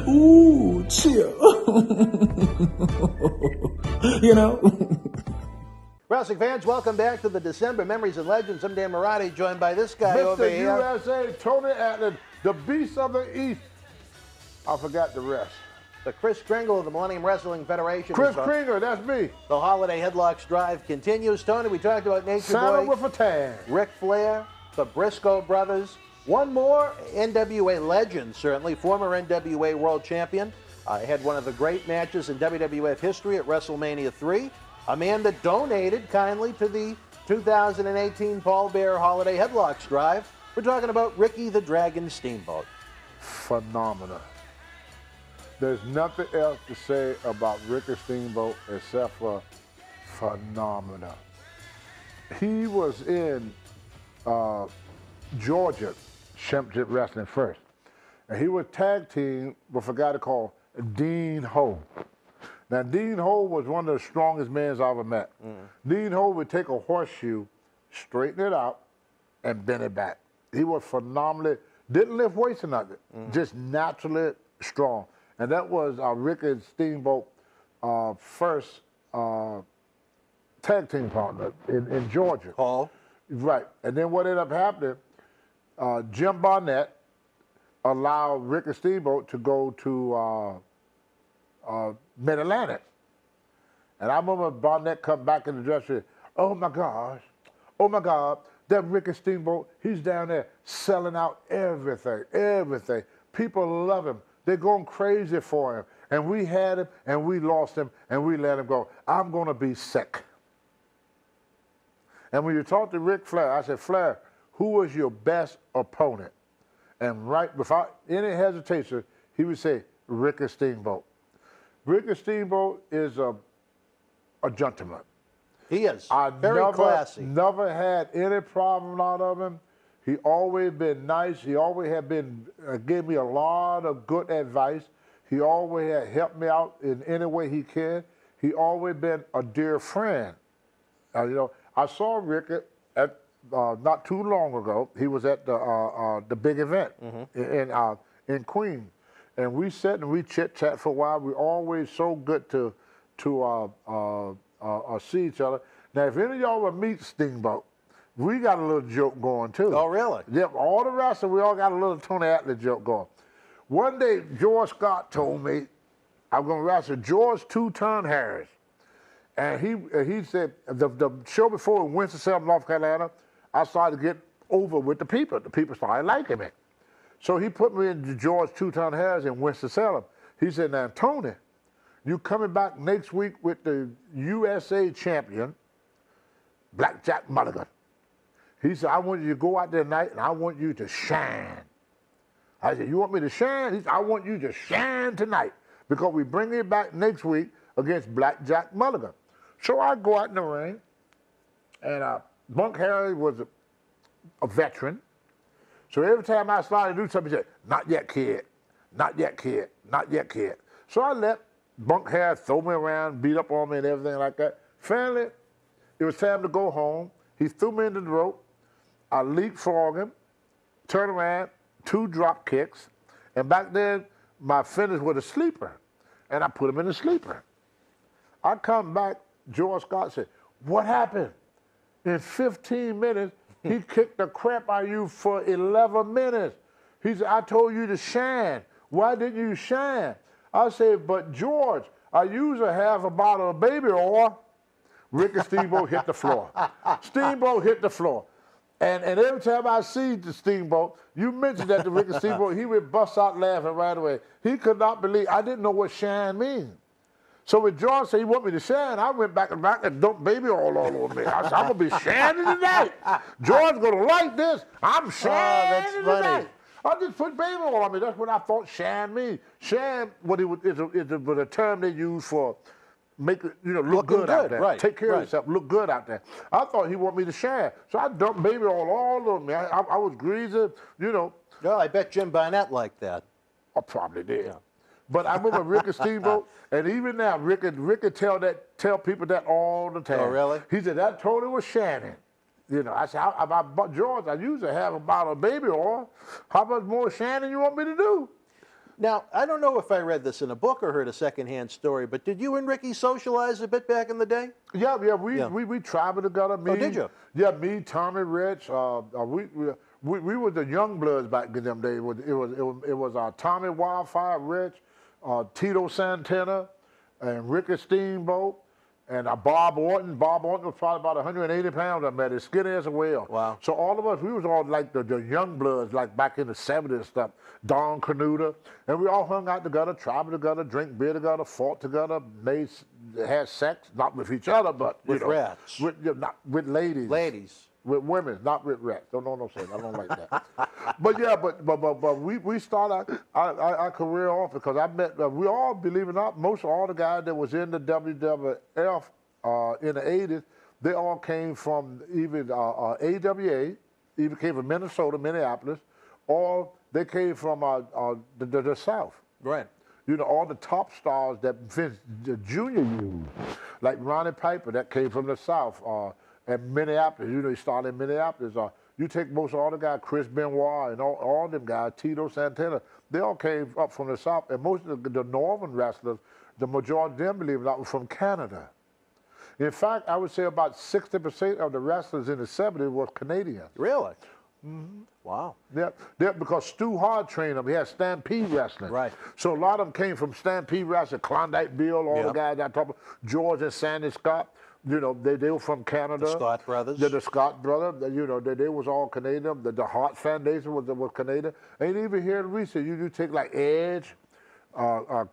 Ooh, cheer. You know? Wrestling fans, welcome back to the December Memories and Legends. I'm Dan Marati, joined by this guy over Mr. here. USA, Tony Atlas, the Beast of the East. I forgot the rest. The Chris Kringle of the Millennium Wrestling Federation. Chris Kringle, that's me. The Holiday Headlocks Drive continues. Tony, we talked about Nature Santa Boy, with a tan. Ric Flair, the Brisco brothers. One more NWA legend, certainly, former NWA World Champion. Had one of the great matches in WWF history at WrestleMania 3. A man that donated kindly to the 2018 Paul Bear Holiday Headlocks Drive. We're talking about Ricky the Dragon Steamboat. Phenomenal. There's nothing else to say about Ricky Steamboat except for phenomenal. He was in Georgia Championship Wrestling first. And he was tag team with a guy called Dean Ho. Now, Dean Ho was one of the strongest men I ever met. Dean Ho would take a horseshoe, straighten it out, and bend it back. He was phenomenally, didn't lift weights or nothing, just naturally strong. And that was Rick and Steamboat first tag team partner in Georgia. Paul? Right. And then what ended up happening, Jim Barnett allowed Rick and Steamboat to go to Mid-Atlantic. And I remember Barnett come back in the dressing room, oh my God, that Rick and Steamboat, he's down there selling out everything. People love him. They're going crazy for him. And we had him, and we lost him, and we let him go. I'm going to be sick. And when you talk to Ric Flair, I said, Flair, who was your best opponent? And right, without any hesitation, he would say, Rick and Steamboat. Rick and Steamboat is a gentleman. He is. Very classy. Never had any problem out of him. He always been nice. He always had been, gave me a lot of good advice. He always had helped me out in any way he can. He always been a dear friend. You know, I saw Rick at not too long ago. He was at the big event in Queens, and we sat and we chit chat for a while. We always so good to see each other. Now, if any of y'all would meet Steamboat, we got a little joke going too. Oh, really? Yep. All the rest of we all got a little Tony Atlas joke going. One day, George Scott told me I'm going to wrestle George Two-Ton Harris. And he said, the show before in Winston-Salem, North Carolina, I started to get over with the people. The people started liking me. So he put me in George Two-Ton Harris in Winston-Salem. He said, now, Tony, you coming back next week with the USA champion, Blackjack Mulligan. He said, I want you to go out there tonight and I want you to shine. I said, you want me to shine? He said, I want you to shine tonight because we bring you back next week against Blackjack Mulligan. So I go out in the ring, and Bunk Harry was a veteran. So every time I started to do something, he said, not yet, kid, not yet, kid, not yet, kid. So I let Bunk Harry throw me around, beat up on me and everything like that. Finally, it was time to go home. He threw me into the rope. I leapfrogged him, turned around, 2 drop kicks, and back then, my finish was a sleeper, and I put him in a sleeper. I come back, George Scott said, what happened? In 15 minutes, he kicked the crap out of you for 11 minutes. He said, I told you to shine. Why didn't you shine? I said, but George, I usually have a bottle of baby oil. Rick and Steamboat hit the floor. Steamboat hit the floor. And every time I see the Steamboat, you mentioned that to Rick and Steamboat, he would bust out laughing right away. He could not believe, I didn't know what shine means. So when George said he want me to shine, I went back and dumped baby all over me. I said, I'm going to be shining tonight. George's going to like this. I'm shining tonight. I just put baby oil on me. That's what I thought shine means. Shine, is a term they use for make it, look good out there. Right, take care of yourself, look good out there. I thought he wanted me to shine. So I dumped baby oil all over me. I was greasy, No, I bet Jim Barnett liked that. I probably did. Yeah. But I remember Rick and Steamboat, and even now, Rick could tell people that all the time. Oh, really? He said, that Tony was shining. I said, George, I usually have a bottle of baby oil. How much more shining you want me to do? Now, I don't know if I read this in a book or heard a secondhand story, but did you and Ricky socialize a bit back in the day? Yeah, we traveled together. Oh, did you? Yeah, me, Tommy Rich, we were the young bloods back in them days. It was Tommy Wildfire Rich, Tito Santana, and Ricky Steamboat, and Bob Orton. Bob Orton was probably about 180 pounds. I met his skinny as a whale. Wow. So all of us, we was all like the young bloods, like back in the 70s and stuff. Don Canuta. And we all hung out together, traveled together, drank beer together, fought together, had sex, not with each other, but with rats. Not with ladies. Ladies. With women, not with rats. No sense. I don't like that. But we started our career off because I met, we all, believe it or not, most of all the guys that was in the WWF in the 80s, they all came from even AWA, either came from Minnesota, Minneapolis, or they came from the South. Right. You know, all the top stars that Vince Jr. used, like Ronnie Piper, that came from the South, and Minneapolis. You know, he started in Minneapolis. You take most of all the guys, Chris Benoit and all them guys, Tito Santana, they all came up from the South. And most of the northern wrestlers, the majority of them, believe it or not, were from Canada. In fact, I would say about 60% of the wrestlers in the 70s were Canadian. Really? Mm-hmm. Wow. Yeah, because Stu Hart trained them. He had Stampede Wrestling. Right. So a lot of them came from Stampede Wrestling, Klondike Bill, all the guys I talk about, George and Sandy Scott. You know, they were from Canada. The Scott brothers. The Scott brothers. You know, they was all Canadian. The Hart Foundation was Canadian. And even here in recent, you take like Edge, from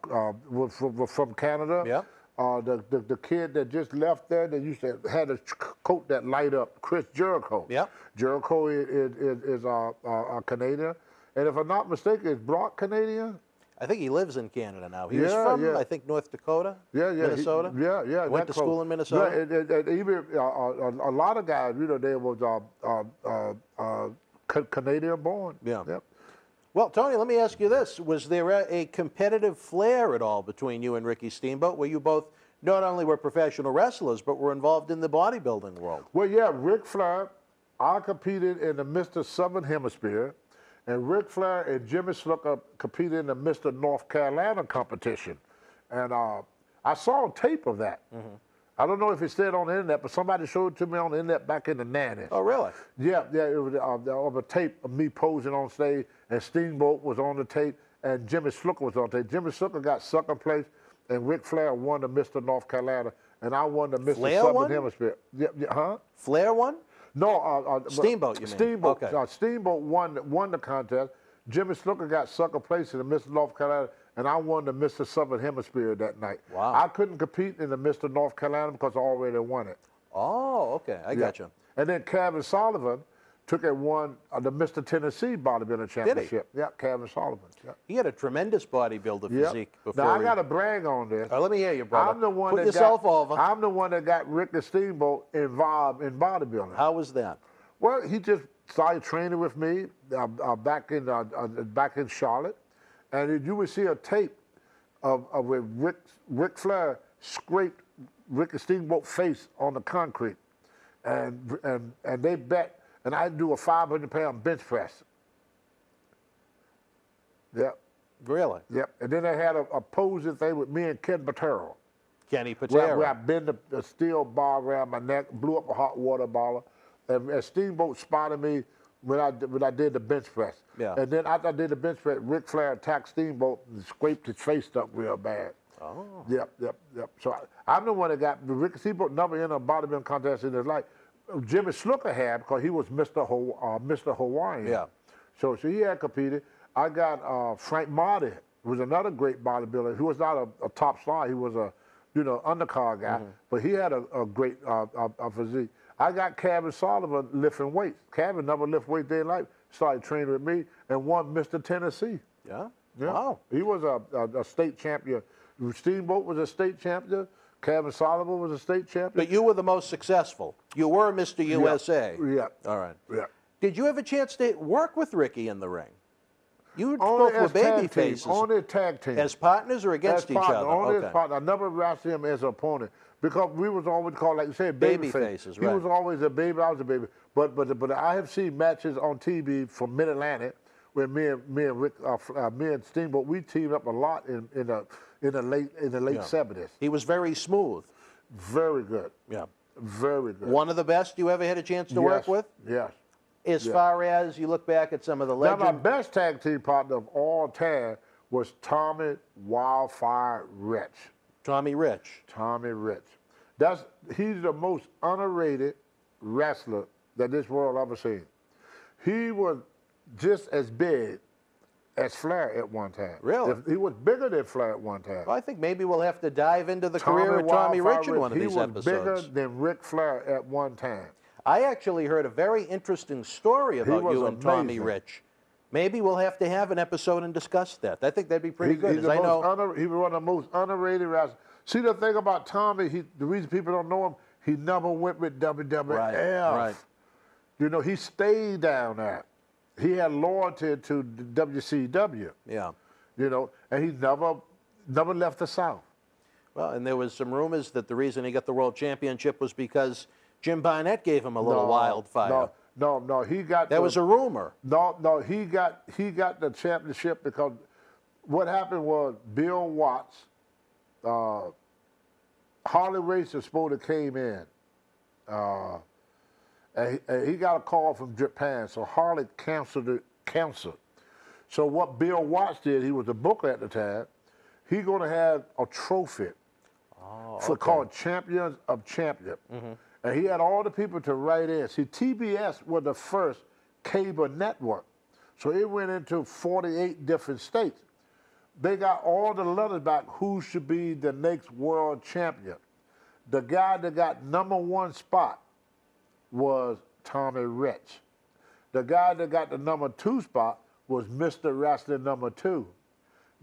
Canada. Yeah. The kid that just left there that used to had a coat that light up, Chris Jericho. Yeah. Jericho is a Canadian. And if I'm not mistaken, is Brock Canadian? I think he lives in Canada now. He was from, I think, North Dakota, Minnesota. Went to school in Minnesota. Yeah, and even a lot of guys, you know, they was Canadian born. Yeah. Yep. Well, Tony, let me ask you this. Was there a competitive flair at all between you and Ricky Steamboat, where you both not only were professional wrestlers, but were involved in the bodybuilding world? Well, yeah, Ric Flair, I competed in the Mr. Southern Hemisphere, and Ric Flair and Jimmy Snuka competed in the Mr. North Carolina competition. And I saw a tape of that. Mm-hmm. I don't know if it stayed on the internet, but somebody showed it to me on the internet back in the 90s. Oh, really? Yeah, it was a tape of me posing on stage, and Steamboat was on the tape, and Jimmy Snuka was on tape. Jimmy Snuka got second place, and Ric Flair won the Mr. North Carolina, and I won the Mr. Flair Southern won? Hemisphere. Yeah, huh? Flair won? No, Steamboat, you mean? Steamboat. Okay. Steamboat won the contest. Jimmy Snuka got second place in the Mr. North Carolina, and I won the Mr. Southern Hemisphere that night. Wow. I couldn't compete in the Mr. North Carolina because I already won it. Oh, okay. I got you. And then Kevin Sullivan took and won the Mr. Tennessee Bodybuilding Championship. Did he? Yeah, Kevin Sullivan. Yeah. He had a tremendous bodybuilder physique before. Now, I got to brag on this. Let me hear you, brother. I'm the one Put that yourself over. I'm the one that got Rick the Steamboat involved in bodybuilding. How was that? Well, he just started training with me back in Charlotte, and you would see a tape of where Ric Flair scraped Ricky Steamboat's face on the concrete, and they bet, and I'd do a 500-pound bench press. Yep. Really? Yep. And then they had a posing thing with me and Ken Patero. Kenny Patero. Where I bent the steel bar around my neck, blew up a hot water bottle, and Steamboat spotted me when I did the bench press. Yeah. And then after I did the bench press, Ric Flair attacked Steamboat and scraped his face up real bad. Oh. Yep. So I'm the one that got Rick Steamboat never in a bodybuilding contest in his life. Jimmy Snuka had, because he was Mr. Hawaiian. Yeah. So he had competed. I got Frank Marty, who was another great bodybuilder. He was not a top star. He was a undercard guy, but he had a great physique. I got Kevin Sullivan lifting weights. Kevin never lifted weights day in life. Started training with me and won Mr. Tennessee. Yeah? Yeah. Wow. He was a state champion. Steamboat was a state champion. Kevin Sullivan was a state champion. But you were the most successful. You were Mr. USA. Yeah. All right. Yeah. Did you have a chance to work with Ricky in the ring? You Only both were baby faces. Only tag team. As partners or against each other? Only Okay. as partner. I never wrestled him as an opponent because we was always called, like you said, baby faces. He right. was always a baby. I was a baby. But I have seen matches on TV from Mid Atlantic where me and Steamboat, we teamed up a lot in the late 70s. He was very smooth. Very good. Yeah. Very good. One of the best you ever had a chance to work with? Yes. As far as you look back at some of the Now, legends. my best tag team partner of all time was Tommy Wildfire Rich. Tommy Rich. Tommy Rich. He's the most underrated wrestler that this world ever seen. He was just as big as Flair at one time. Really? He was bigger than Flair at one time. Well, I think maybe we'll have to dive into the career of Tommy Rich in one of these episodes. He was bigger than Ric Flair at one time. I actually heard a very interesting story about you and Tommy amazing. Rich maybe we'll have to have an episode and discuss that. I think that'd be pretty good. He was one of the most underrated wrestlers. See, the thing about Tommy, the reason people don't know him, he never went with WWF. Right. You know, he stayed down there. He had loyalty to WCW. Yeah. You know, and he never left the South. Well, and there was some rumors that the reason he got the world championship was because Jim Barnett gave him a little wildfire. No, he got. That was a rumor. No, he got the championship because what happened was Bill Watts, Harley Race supposed to came in, and he got a call from Japan, so Harley canceled. So what Bill Watts did, he was a booker at the time, he going to have a trophy called Champions of Champions. And he had all the people to write in. See, TBS was the first cable network. So it went into 48 different states. They got all the letters back who should be the next world champion. The guy that got #1 spot was Tommy Rich. The guy that got the #2 spot was Mr. Wrestling #2.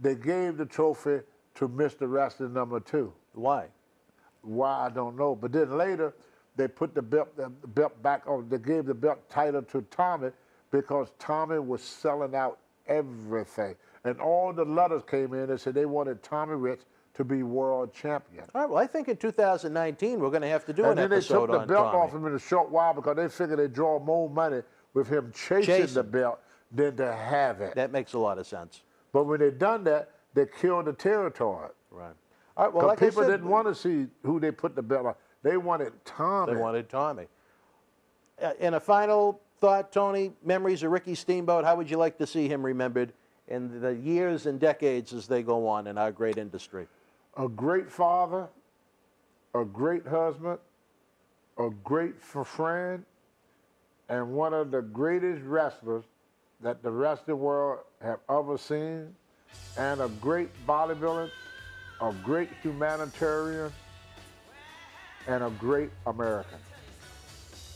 They gave the trophy to Mr. Wrestling #2. Why? Why, I don't know. But then later, they put the belt back on. They gave the belt title to Tommy because Tommy was selling out everything. And all the letters came in and said they wanted Tommy Rich to be world champion. All right, well, I think in 2019 we're going to have to do an episode on Tommy. And then they took the belt off him in a short while because they figured they'd draw more money with him chasing the belt than to have it. That makes a lot of sense. But when they done that, they killed the Territorial. Right. All right, well, like people I said, didn't want to see who they put the belt on. They wanted Tommy. They wanted Tommy. In a final thought, Tony, memories of Ricky Steamboat, how would you like to see him remembered in the years and decades as they go on in our great industry? A great father, a great husband, a great friend, and one of the greatest wrestlers that the wrestling world have ever seen, and a great bodybuilder, a great humanitarian, and a great American.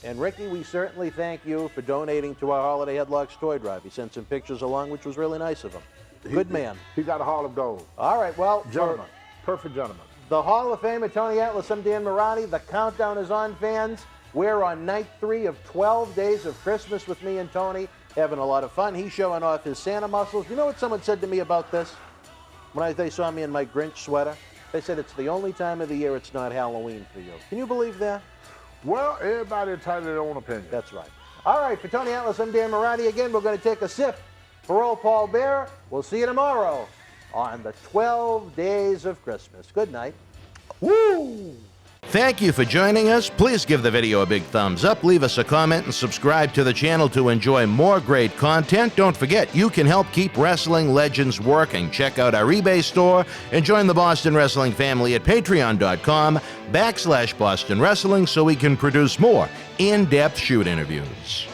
And Ricky, we certainly thank you for donating to our Holiday Headlocks toy drive. He sent some pictures along, which was really nice of him. Good man. He got a Hall of Gold. All right, well, gentlemen, perfect gentleman. The Hall of Famer, Tony Atlas, I'm Dan Marati. The countdown is on, fans. We're on night 3 of 12 days of Christmas with me and Tony, having a lot of fun. He's showing off his Santa muscles. You know what someone said to me about this? When they saw me in my Grinch sweater, they said it's the only time of the year it's not Halloween for you. Can you believe that? Well, everybody entitled to their own opinion. That's right. All right, for Tony Atlas, I'm Dan Marati. Again, we're going to take a sip. For old Paul Bear, we'll see you tomorrow on the 12 days of Christmas. Good night. Woo! Thank you for joining us. Please give the video a big thumbs up, leave us a comment, and subscribe to the channel to enjoy more great content. Don't forget, you can help keep wrestling legends working. Check out our eBay store and join the Boston Wrestling family at patreon.com/Boston Wrestling so we can produce more in-depth shoot interviews.